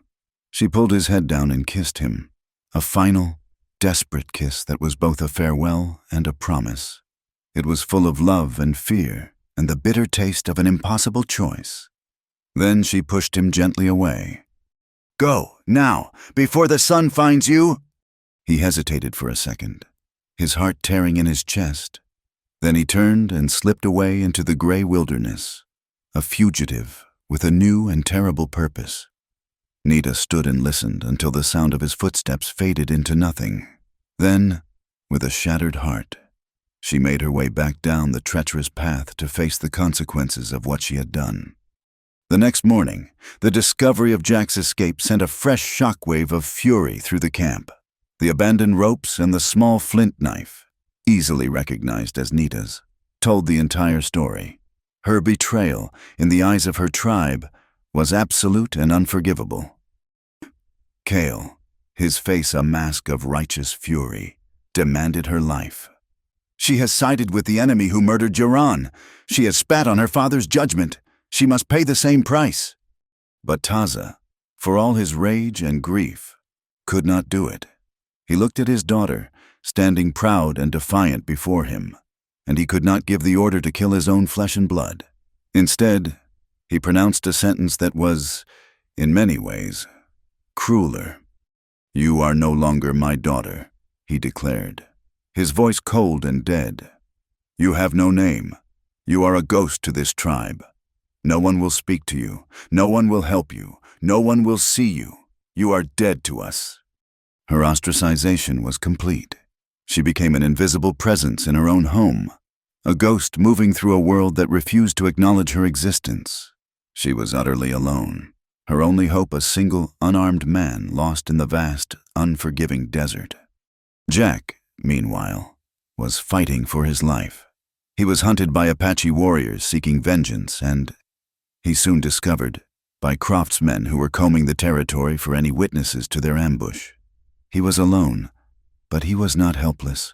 she pulled his head down and kissed him. A final, desperate kiss that was both a farewell and a promise. It was full of love and fear and the bitter taste of an impossible choice. Then she pushed him gently away. Go, now, before the sun finds you! He hesitated for a second, his heart tearing in his chest. Then he turned and slipped away into the gray wilderness, a fugitive with a new and terrible purpose. Nita stood and listened until the sound of his footsteps faded into nothing. Then, with a shattered heart, she made her way back down the treacherous path to face the consequences of what she had done. The next morning, the discovery of Jack's escape sent a fresh shockwave of fury through the camp. The abandoned ropes and the small flint knife, easily recognized as Nita's, told the entire story. Her betrayal, in the eyes of her tribe, was absolute and unforgivable. Cale, his face a mask of righteous fury, demanded her life. She has sided with the enemy who murdered Huron. She has spat on her father's judgment. She must pay the same price. But Taza, for all his rage and grief, could not do it. He looked at his daughter, standing proud and defiant before him, and he could not give the order to kill his own flesh and blood. Instead, he pronounced a sentence that was, in many ways, crueler. You are no longer my daughter, he declared, his voice cold and dead. You have no name. You are a ghost to this tribe. No one will speak to you. No one will help you. No one will see you. You are dead to us. Her ostracization was complete. She became an invisible presence in her own home, a ghost moving through a world that refused to acknowledge her existence. She was utterly alone, her only hope a single, unarmed man lost in the vast, unforgiving desert. Jack, meanwhile, was fighting for his life. He was hunted by Apache warriors seeking vengeance, and he soon discovered, by craftsmen who were combing the territory for any witnesses to their ambush. He was alone, but he was not helpless.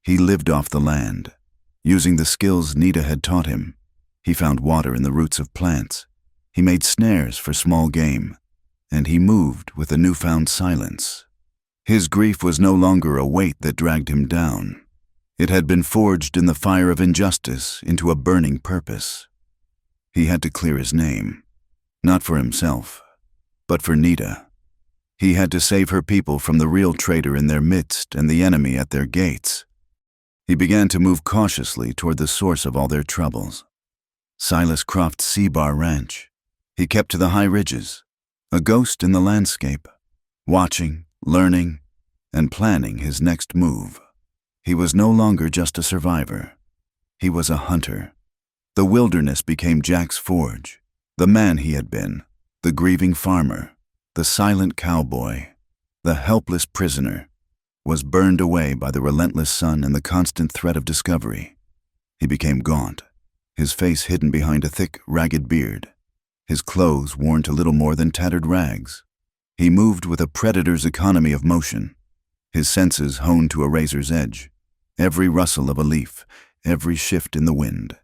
He lived off the land, using the skills Nita had taught him. He found water in the roots of plants. He made snares for small game, and he moved with a newfound silence. His grief was no longer a weight that dragged him down. It had been forged in the fire of injustice into a burning purpose. He had to clear his name, not for himself, but for Nita. He had to save her people from the real traitor in their midst and the enemy at their gates. He began to move cautiously toward the source of all their troubles. Silas Croft's Sea-Bar Ranch. He kept to the high ridges, a ghost in the landscape, watching, learning, and planning his next move. He was no longer just a survivor. He was a hunter. The wilderness became Jack's forge. The man he had been, the grieving farmer, the silent cowboy, the helpless prisoner, was burned away by the relentless sun and the constant threat of discovery. He became gaunt, his face hidden behind a thick, ragged beard, his clothes worn to little more than tattered rags. He moved with a predator's economy of motion, his senses honed to a razor's edge. Every rustle of a leaf, every shift in the wind,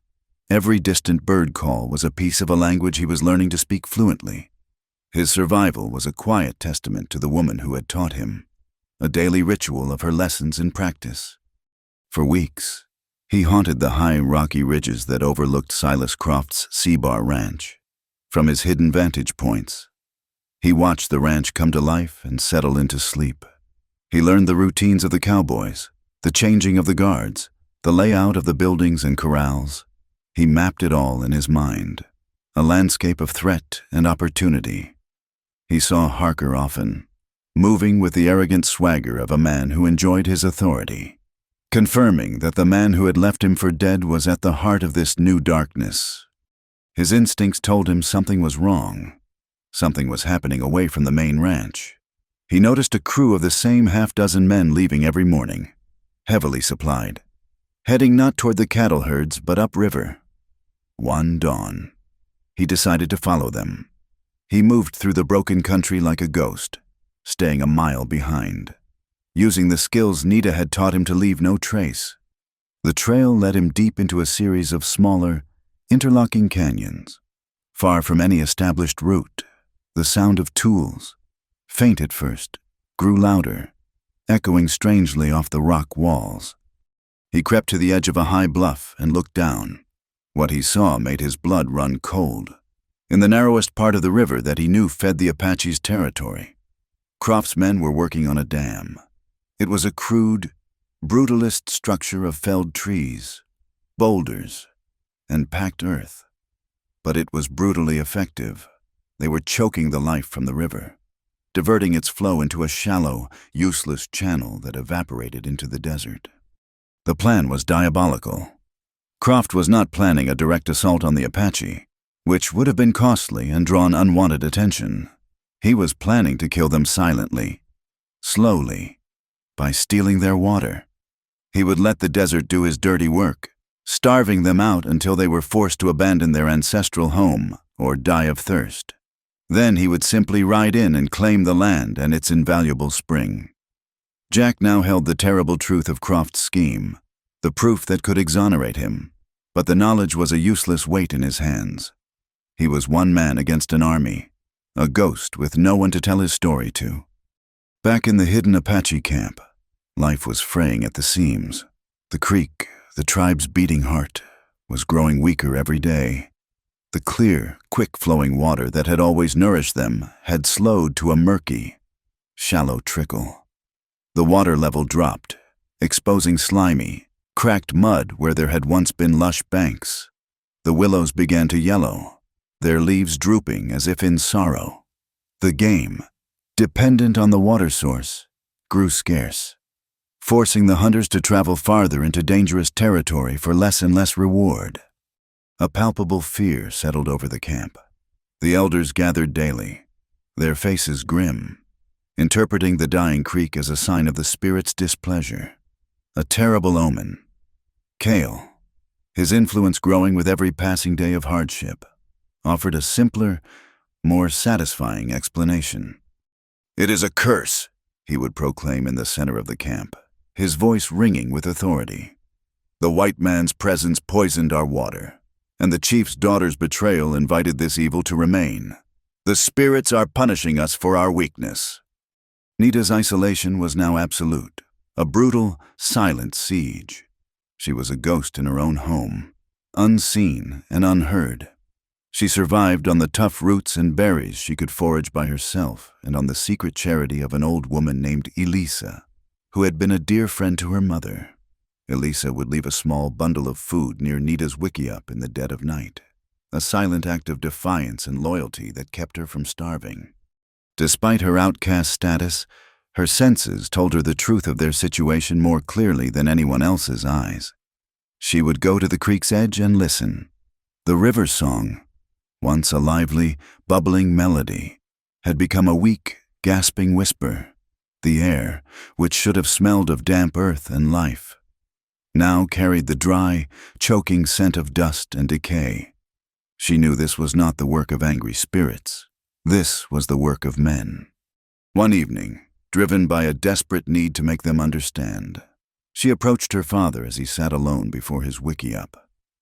every distant bird call was a piece of a language he was learning to speak fluently. His survival was a quiet testament to the woman who had taught him, a daily ritual of her lessons in practice. For weeks, he haunted the high, rocky ridges that overlooked Silas Croft's Sea-Bar Ranch. From his hidden vantage points, he watched the ranch come to life and settle into sleep. He learned the routines of the cowboys, the changing of the guards, the layout of the buildings and corrals. He mapped it all in his mind, a landscape of threat and opportunity. He saw Harker often, moving with the arrogant swagger of a man who enjoyed his authority, confirming that the man who had left him for dead was at the heart of this new darkness. His instincts told him something was wrong. Something was happening away from the main ranch. He noticed a crew of the same half-dozen men leaving every morning, heavily supplied, heading not toward the cattle herds but upriver. One dawn, he decided to follow them. He moved through the broken country like a ghost, staying a mile behind, using the skills Nita had taught him to leave no trace. The trail led him deep into a series of smaller, interlocking canyons. Far from any established route, the sound of tools, faint at first, grew louder, echoing strangely off the rock walls. He crept to the edge of a high bluff and looked down. What he saw made his blood run cold. In the narrowest part of the river that he knew fed the Apache's territory, Croft's men were working on a dam. It was a crude, brutalist structure of felled trees, boulders, and packed earth. But it was brutally effective. They were choking the life from the river, diverting its flow into a shallow, useless channel that evaporated into the desert. The plan was diabolical. Croft was not planning a direct assault on the Apache, which would have been costly and drawn unwanted attention. He was planning to kill them silently, slowly, by stealing their water. He would let the desert do his dirty work, starving them out until they were forced to abandon their ancestral home or die of thirst. Then he would simply ride in and claim the land and its invaluable spring. Jack now held the terrible truth of Croft's scheme, the proof that could exonerate him, but the knowledge was a useless weight in his hands. He was one man against an army, a ghost with no one to tell his story to. Back in the hidden Apache camp, life was fraying at the seams. The creek, the tribe's beating heart, was growing weaker every day. The clear, quick-flowing water that had always nourished them had slowed to a murky, shallow trickle. The water level dropped, exposing slimy, cracked mud where there had once been lush banks. The willows began to yellow, their leaves drooping as if in sorrow. The game, dependent on the water source, grew scarce, forcing the hunters to travel farther into dangerous territory for less and less reward. A palpable fear settled over the camp. The elders gathered daily, their faces grim, interpreting the dying creek as a sign of the spirit's displeasure. A terrible omen. Cale, his influence growing with every passing day of hardship, offered a simpler, more satisfying explanation. "It is a curse," he would proclaim in the center of the camp, his voice ringing with authority. "The white man's presence poisoned our water, and the chief's daughter's betrayal invited this evil to remain. The spirits are punishing us for our weakness." Nita's isolation was now absolute, a brutal, silent siege. She was a ghost in her own home, unseen and unheard. She survived on the tough roots and berries she could forage by herself and on the secret charity of an old woman named Elisa, who had been a dear friend to her mother. Elisa would leave a small bundle of food near Nita's wickiup in the dead of night, a silent act of defiance and loyalty that kept her from starving. Despite her outcast status, her senses told her the truth of their situation more clearly than anyone else's eyes. She would go to the creek's edge and listen. The river song, once a lively, bubbling melody, had become a weak, gasping whisper. The air, which should have smelled of damp earth and life, now carried the dry, choking scent of dust and decay. She knew this was not the work of angry spirits. This was the work of men. One evening, driven by a desperate need to make them understand, she approached her father as he sat alone before his wickiup,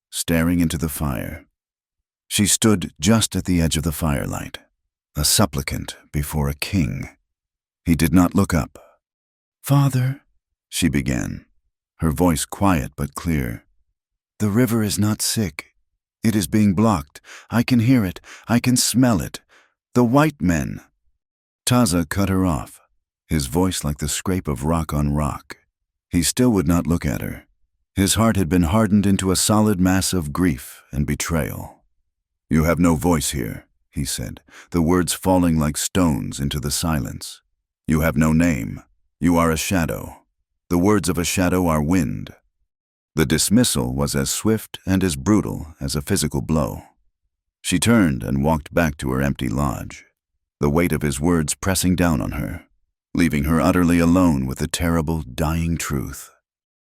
staring into the fire. She stood just at the edge of the firelight, a supplicant before a king. He did not look up. "Father," she began, her voice quiet but clear, "the river is not sick. It is being blocked. I can hear it. I can smell it. The white men." Taza cut her off, his voice like the scrape of rock on rock. He still would not look at her. His heart had been hardened into a solid mass of grief and betrayal. "You have no voice here," he said, the words falling like stones into the silence. "You have no name. You are a shadow. The words of a shadow are wind." The dismissal was as swift and as brutal as a physical blow. She turned and walked back to her empty lodge, the weight of his words pressing down on her. leaving her utterly alone with the terrible, dying truth.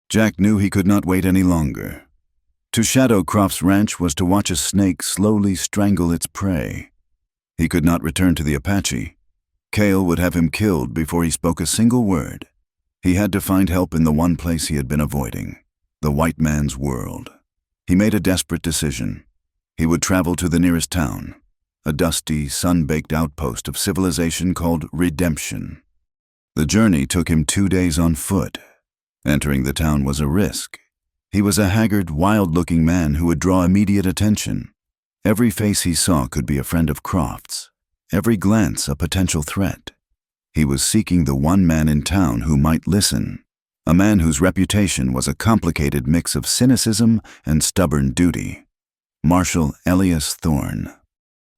Jack knew he could not wait any longer. To shadow Croft's ranch was to watch a snake slowly strangle its prey. He could not return to the Apache. Cale would have him killed before he spoke a single word. He had to find help in the one place he had been avoiding, the white man's world. He made a desperate decision. He would travel to the nearest town, a dusty, sun-baked outpost of civilization called Redemption. The journey took him 2 days on foot. Entering the town was a risk. He was a haggard, wild-looking man who would draw immediate attention. Every face he saw could be a friend of Croft's, every glance a potential threat. He was seeking the one man in town who might listen, a man whose reputation was a complicated mix of cynicism and stubborn duty. Marshal Elias Thorne.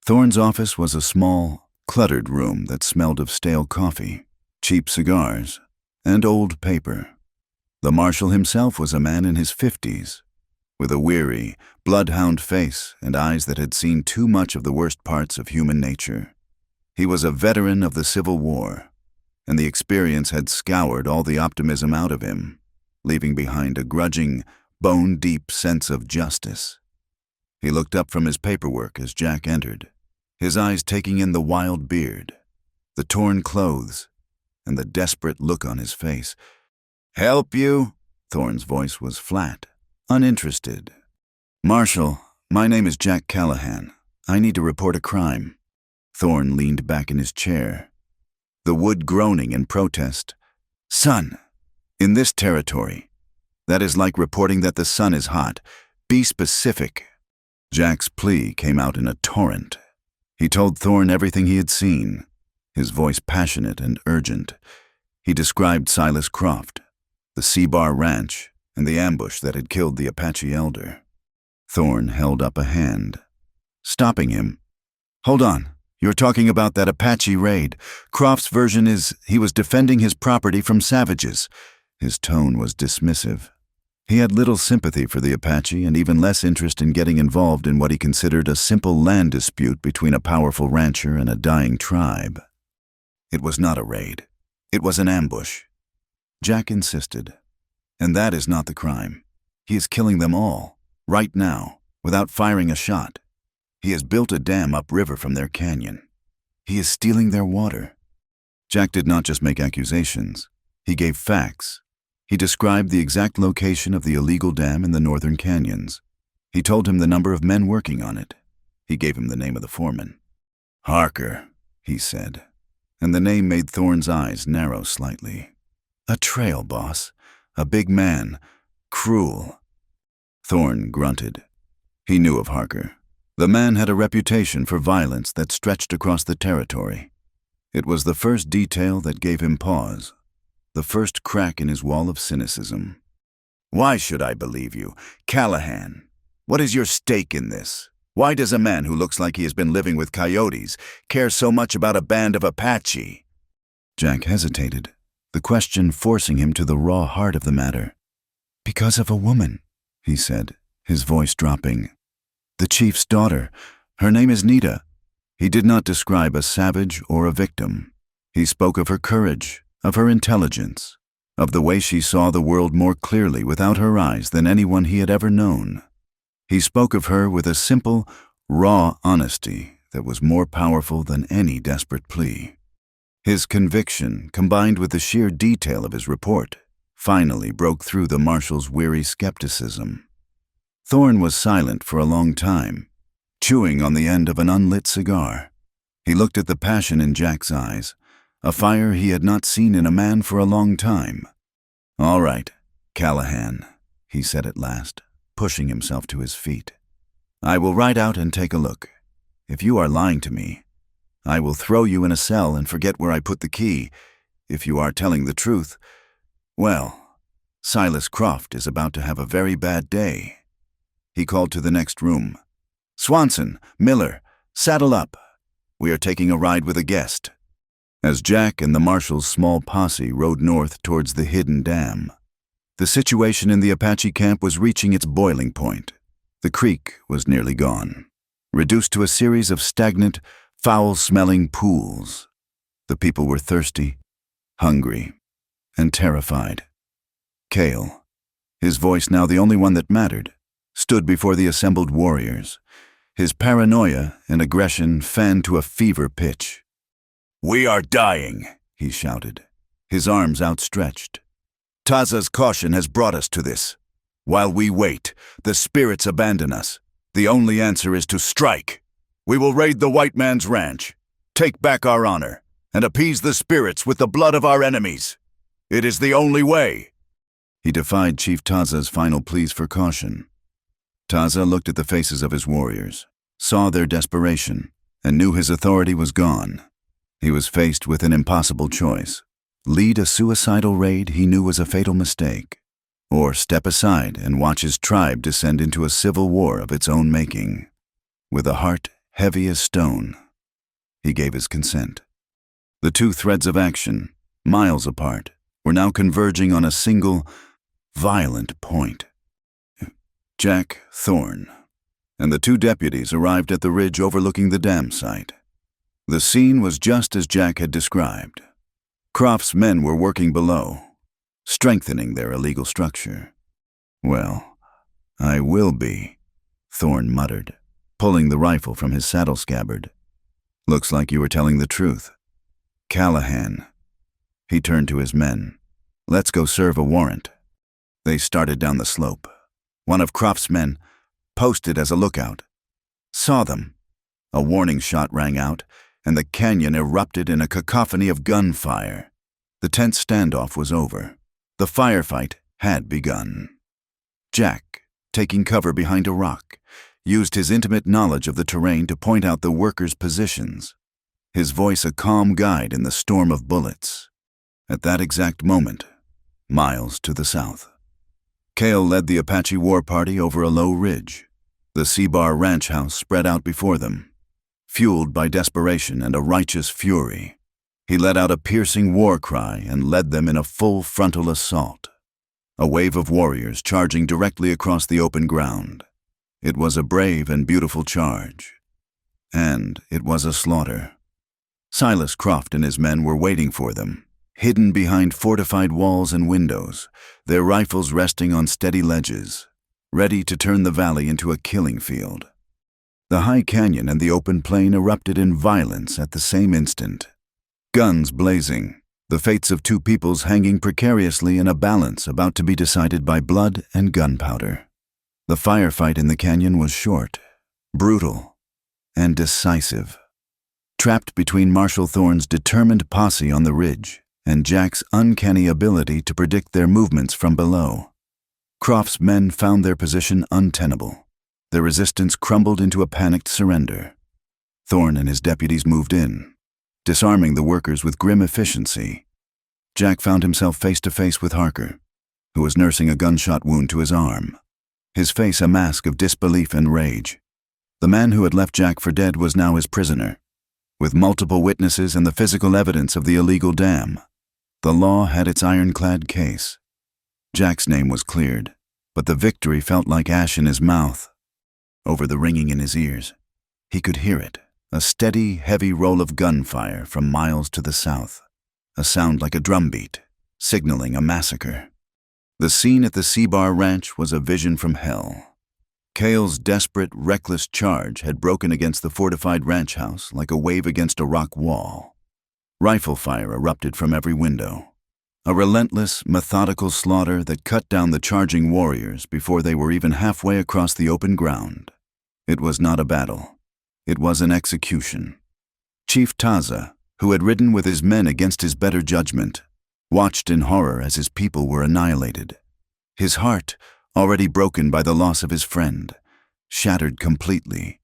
Thorne's office was a small, cluttered room that smelled of stale coffee, cheap cigars, and old paper. The marshal himself was a man in his 50s, with a weary, bloodhound face and eyes that had seen too much of the worst parts of human nature. He was a veteran of the Civil War, and the experience had scoured all the optimism out of him, leaving behind a grudging, bone-deep sense of justice. He looked up from his paperwork as Jack entered, his eyes taking in the wild beard, the torn clothes, and the desperate look on his face. "Help you?" Thorne's voice was flat, uninterested. "Marshal, my name is Jack Callahan. I need to report a crime." Thorne leaned back in his chair, the wood groaning in protest. "Son, in this territory, that is like reporting that the sun is hot. Be specific." Jack's plea came out in a torrent. He told Thorne everything he had seen, his voice passionate and urgent. He described Silas Croft, the Seabar Ranch, and the ambush that had killed the Apache elder. Thorne held up a hand, stopping him. "Hold on. You're talking about that Apache raid. Croft's version is he was defending his property from savages." His tone was dismissive. He had little sympathy for the Apache and even less interest in getting involved in what he considered a simple land dispute between a powerful rancher and a dying tribe. "It was not a raid. It was an ambush," Jack insisted. "And that is not the crime. He is killing them all, right now, without firing a shot. He has built a dam upriver from their canyon. He is stealing their water." Jack did not just make accusations. He gave facts. He described the exact location of the illegal dam in the northern canyons. He told him the number of men working on it. He gave him the name of the foreman. "Harker," he said, and the name made Thorne's eyes narrow slightly. "A trail boss, a big man, cruel." Thorne grunted. He knew of Harker. The man had a reputation for violence that stretched across the territory. It was the first detail that gave him pause, the first crack in his wall of cynicism. "Why should I believe you? Callahan, what is your stake in this? Why does a man who looks like he has been living with coyotes care so much about a band of Apache?" Jack hesitated, the question forcing him to the raw heart of the matter. "Because of a woman," he said, his voice dropping. "The chief's daughter. Her name is Nita." He did not describe a savage or a victim. He spoke of her courage, of her intelligence, of the way she saw the world more clearly without her eyes than anyone he had ever known. He spoke of her with a simple, raw honesty that was more powerful than any desperate plea. His conviction, combined with the sheer detail of his report, finally broke through the marshal's weary skepticism. Thorne was silent for a long time, chewing on the end of an unlit cigar. He looked at the passion in Jack's eyes, a fire he had not seen in a man for a long time. "All right, Callahan," he said at last, pushing himself to his feet. "I will ride out and take a look. If you are lying to me, I will throw you in a cell and forget where I put the key. If you are telling the truth, well, Silas Croft is about to have a very bad day." He called to the next room. "Swanson, Miller, saddle up. We are taking a ride with a guest." As Jack and the marshal's small posse rode north towards the hidden dam, the situation in the Apache camp was reaching its boiling point. The creek was nearly gone, reduced to a series of stagnant, foul-smelling pools. The people were thirsty, hungry, and terrified. Cale, his voice now the only one that mattered, stood before the assembled warriors, his paranoia and aggression fanned to a fever pitch. "We are dying," he shouted, his arms outstretched. "Taza's caution has brought us to this. While we wait, the spirits abandon us. The only answer is to strike. We will raid the white man's ranch, take back our honor, and appease the spirits with the blood of our enemies. It is the only way." He defied Chief Taza's final pleas for caution. Taza looked at the faces of his warriors, saw their desperation, and knew his authority was gone. He was faced with an impossible choice: lead a suicidal raid he knew was a fatal mistake, or step aside and watch his tribe descend into a civil war of its own making. With a heart heavy as stone, he gave his consent. The two threads of action, miles apart, were now converging on a single, violent point. Jack Thorne and the two deputies arrived at the ridge overlooking the dam site. The scene was just as Jack had described. Croft's men were working below, strengthening their illegal structure. "Well, I will be," Thorne muttered, pulling the rifle from his saddle scabbard. "Looks like you were telling the truth. Callahan." He turned to his men. "Let's go serve a warrant." They started down the slope. One of Croft's men, posted as a lookout, saw them. A warning shot rang out, and the canyon erupted in a cacophony of gunfire. The tense standoff was over. The firefight had begun. Jack, taking cover behind a rock, used his intimate knowledge of the terrain to point out the workers' positions, his voice a calm guide in the storm of bullets. At that exact moment, miles to the south, Cale led the Apache war party over a low ridge. The C-Bar ranch house spread out before them. Fueled by desperation and a righteous fury, he let out a piercing war cry and led them in a full frontal assault. A wave of warriors charging directly across the open ground. It was a brave and beautiful charge. And it was a slaughter. Silas Croft and his men were waiting for them, hidden behind fortified walls and windows, their rifles resting on steady ledges, ready to turn the valley into a killing field. The high canyon and the open plain erupted in violence at the same instant. Guns blazing, the fates of two peoples hanging precariously in a balance about to be decided by blood and gunpowder. The firefight in the canyon was short, brutal, and decisive. Trapped between Marshal Thorne's determined posse on the ridge and Jack's uncanny ability to predict their movements from below, Croft's men found their position untenable. Their resistance crumbled into a panicked surrender. Thorne and his deputies moved in, disarming the workers with grim efficiency. Jack found himself face to face with Harker, who was nursing a gunshot wound to his arm, his face a mask of disbelief and rage. The man who had left Jack for dead was now his prisoner. With multiple witnesses and the physical evidence of the illegal dam, the law had its ironclad case. Jack's name was cleared, but the victory felt like ash in his mouth. Over the ringing in his ears, he could hear it, a steady, heavy roll of gunfire from miles to the south, a sound like a drumbeat, signaling a massacre. The scene at the C-Bar ranch was a vision from hell. Cale's desperate, reckless charge had broken against the fortified ranch house like a wave against a rock wall. Rifle fire erupted from every window, a relentless, methodical slaughter that cut down the charging warriors before they were even halfway across the open ground. It was not a battle. It was an execution. Chief Taza, who had ridden with his men against his better judgment, watched in horror as his people were annihilated. His heart, already broken by the loss of his friend, shattered completely.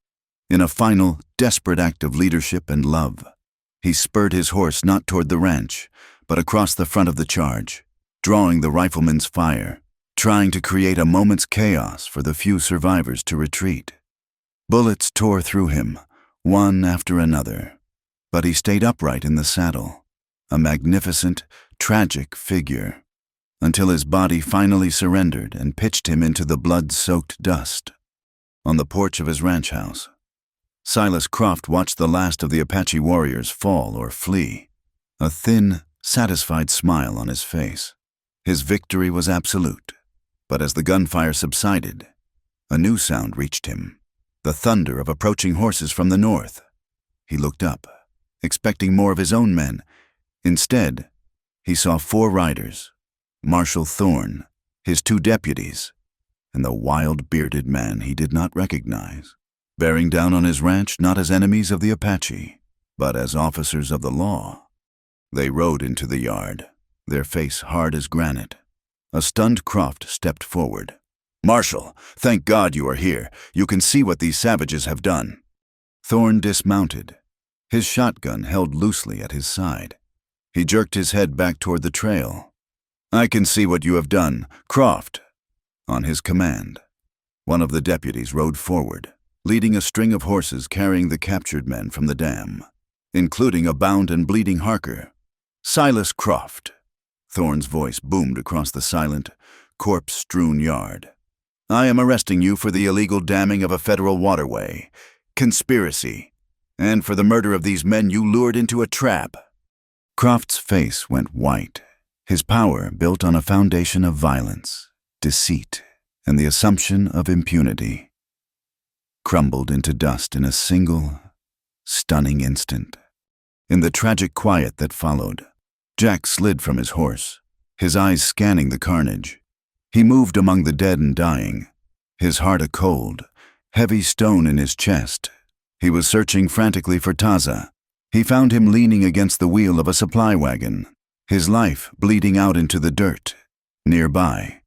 In a final, desperate act of leadership and love, he spurred his horse not toward the ranch, but across the front of the charge, drawing the riflemen's fire, trying to create a moment's chaos for the few survivors to retreat. Bullets tore through him, one after another, but he stayed upright in the saddle, a magnificent, tragic figure, until his body finally surrendered and pitched him into the blood-soaked dust. On the porch of his ranch house, Silas Croft watched the last of the Apache warriors fall or flee, a thin, satisfied smile on his face. His victory was absolute. But as the gunfire subsided, a new sound reached him, the thunder of approaching horses from the north. He looked up, expecting more of his own men. Instead, he saw 4 riders, Marshal Thorne, his 2 deputies, and the wild bearded man he did not recognize, bearing down on his ranch not as enemies of the Apache, but as officers of the law. They rode into the yard, their face hard as granite. A stunned Croft stepped forward. "Marshal, thank God you are here. You can see what these savages have done." Thorne dismounted, his shotgun held loosely at his side. He jerked his head back toward the trail. "I can see what you have done, Croft." On his command, one of the deputies rode forward, leading a string of horses carrying the captured men from the dam, including a bound and bleeding Harker. "Silas Croft." Thorne's voice boomed across the silent, corpse-strewn yard. "I am arresting you for the illegal damming of a federal waterway, conspiracy, and for the murder of these men you lured into a trap." Croft's face went white, his power built on a foundation of violence, deceit, and the assumption of impunity, crumbled into dust in a single, stunning instant. In the tragic quiet that followed, Jack slid from his horse, his eyes scanning the carnage. He moved among the dead and dying, his heart a cold, heavy stone in his chest. He was searching frantically for Taza. He found him leaning against the wheel of a supply wagon, his life bleeding out into the dirt. Nearby,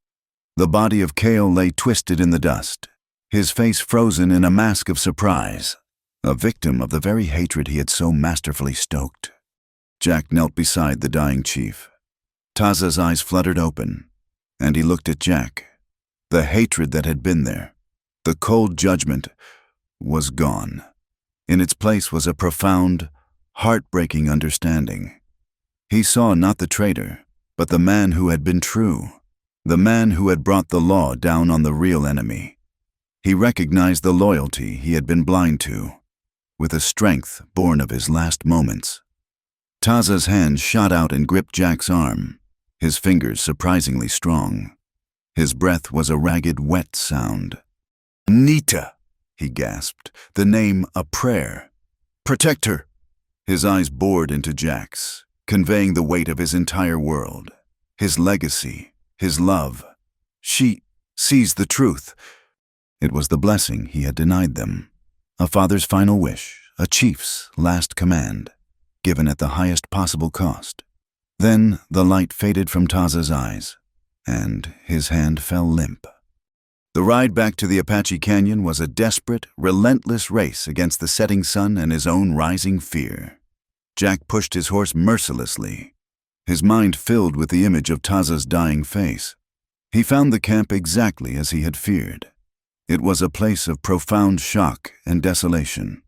the body of Cale lay twisted in the dust, his face frozen in a mask of surprise, a victim of the very hatred he had so masterfully stoked. Jack knelt beside the dying chief. Taza's eyes fluttered open, and he looked at Jack. The hatred that had been there, the cold judgment, was gone. In its place was a profound, heartbreaking understanding. He saw not the traitor, but the man who had been true, the man who had brought the law down on the real enemy. He recognized the loyalty he had been blind to, with a strength born of his last moments. Taza's hand shot out and gripped Jack's arm, his fingers surprisingly strong. His breath was a ragged, wet sound. "Nita," he gasped, the name a prayer. "Protect her." His eyes bored into Jack's, conveying the weight of his entire world, his legacy, his love. She sees the truth. It was the blessing he had denied them, a father's final wish, a chief's last command, given at the highest possible cost. Then the light faded from Taza's eyes, and his hand fell limp. The ride back to the Apache Canyon was a desperate, relentless race against the setting sun and his own rising fear. Jack pushed his horse mercilessly, his mind filled with the image of Taza's dying face. He found the camp exactly as he had feared. It was a place of profound shock and desolation.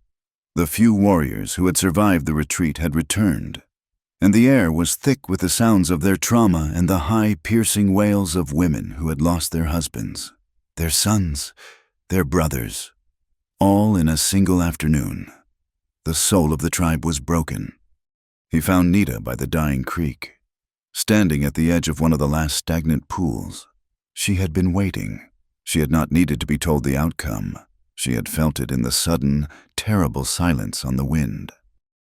The few warriors who had survived the retreat had returned, and the air was thick with the sounds of their trauma and the high, piercing wails of women who had lost their husbands, their sons, their brothers, all in a single afternoon. The soul of the tribe was broken. He found Nita by the dying creek, standing at the edge of one of the last stagnant pools. She had been waiting. She had not needed to be told the outcome. She had felt it in the sudden, terrible silence on the wind.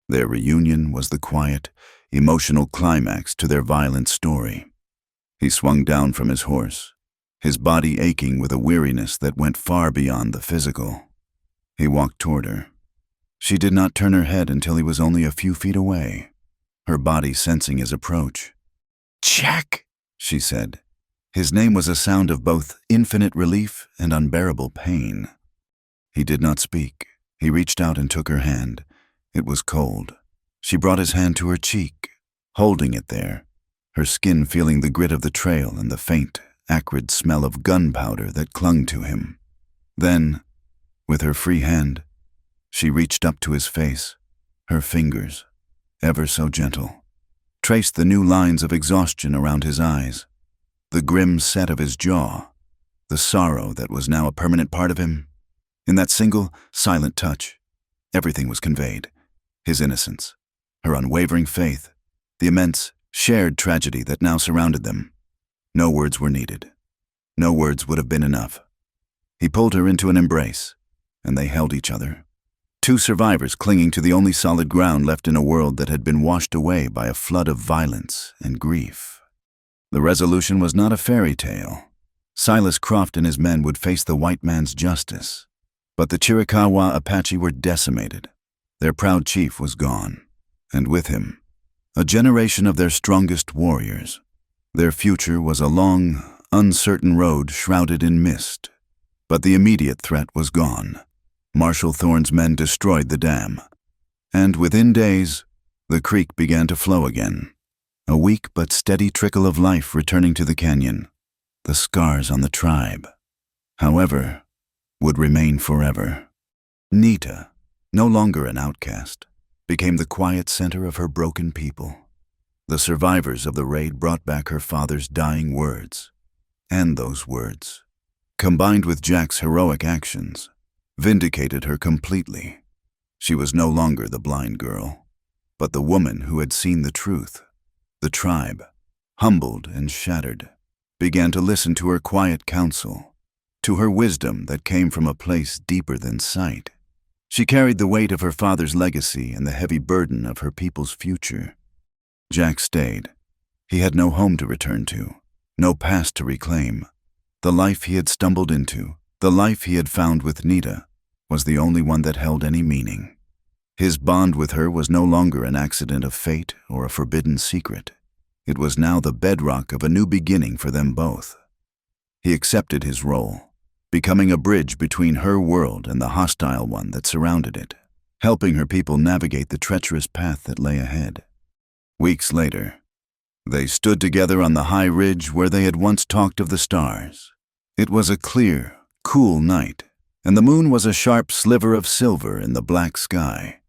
Their reunion was the quiet, emotional climax to their violent story. He swung down from his horse, his body aching with a weariness that went far beyond the physical. He walked toward her. She did not turn her head until he was only a few feet away, her body sensing his approach. "Jack," she said. His name was a sound of both infinite relief and unbearable pain. He did not speak. He reached out and took her hand. It was cold. She brought his hand to her cheek, holding it there, her skin feeling the grit of the trail and the faint, acrid smell of gunpowder that clung to him. Then, with her free hand, she reached up to his face. Her fingers, ever so gentle, traced the new lines of exhaustion around his eyes, the grim set of his jaw, the sorrow that was now a permanent part of him. In that single, silent touch, everything was conveyed. His innocence, her unwavering faith, the immense, shared tragedy that now surrounded them. No words were needed. No words would have been enough. He pulled her into an embrace, and they held each other. Two survivors clinging to the only solid ground left in a world that had been washed away by a flood of violence and grief. The resolution was not a fairy tale. Silas Croft and his men would face the white man's justice. But the Chiricahua Apache were decimated. Their proud chief was gone, and with him, a generation of their strongest warriors. Their future was a long, uncertain road shrouded in mist. But the immediate threat was gone. Marshal Thorne's men destroyed the dam, and within days, the creek began to flow again. A weak but steady trickle of life returning to the canyon. The scars on the tribe, however, would remain forever. Nita, no longer an outcast, became the quiet center of her broken people. The survivors of the raid brought back her father's dying words, and those words, combined with Jack's heroic actions, vindicated her completely. She was no longer the blind girl, but the woman who had seen the truth. The tribe, humbled and shattered, began to listen to her quiet counsel, to her wisdom that came from a place deeper than sight. She carried the weight of her father's legacy and the heavy burden of her people's future. Jack stayed. He had no home to return to, no past to reclaim. The life he had stumbled into, the life he had found with Nita, was the only one that held any meaning. His bond with her was no longer an accident of fate or a forbidden secret. It was now the bedrock of a new beginning for them both. He accepted his role, becoming a bridge between her world and the hostile one that surrounded it, helping her people navigate the treacherous path that lay ahead. Weeks later, they stood together on the high ridge where they had once talked of the stars. It was a clear, cool night, and the moon was a sharp sliver of silver in the black sky.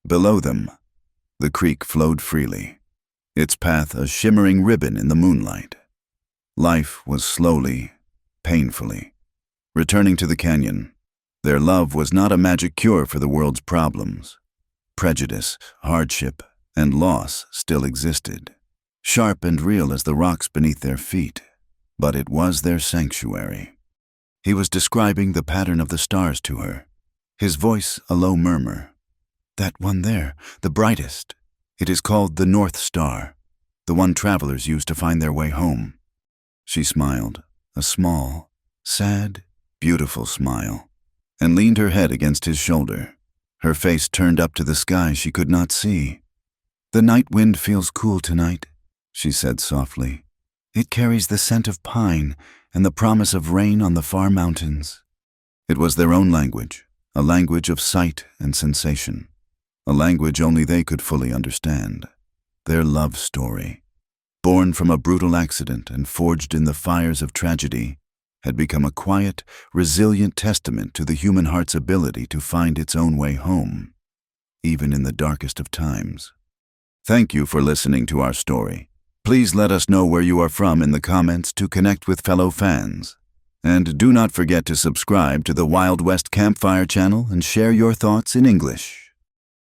Below them, the creek flowed freely, its path a shimmering ribbon in the moonlight. Life was slowly, painfully, returning to the canyon. Their love was not a magic cure for the world's problems. Prejudice, hardship, and loss still existed, sharp and real as the rocks beneath their feet, but it was their sanctuary. He was describing the pattern of the stars to her, his voice a low murmur. That one there, the brightest. It is called the North Star, the one travelers use to find their way home. She smiled, a small, sad, beautiful smile, and leaned her head against his shoulder, her face turned up to the sky she could not see. "The night wind feels cool tonight," she said softly. "It carries the scent of pine and the promise of rain on the far mountains." It was their own language, a language of sight and sensation, a language only they could fully understand. Their love story, born from a brutal accident and forged in the fires of tragedy, had become a quiet, resilient testament to the human heart's ability to find its own way home, even in the darkest of times. Thank you for listening to our story. Please let us know where you are from in the comments to connect with fellow fans. And do not forget to subscribe to the Wild West Campfire channel and share your thoughts in English.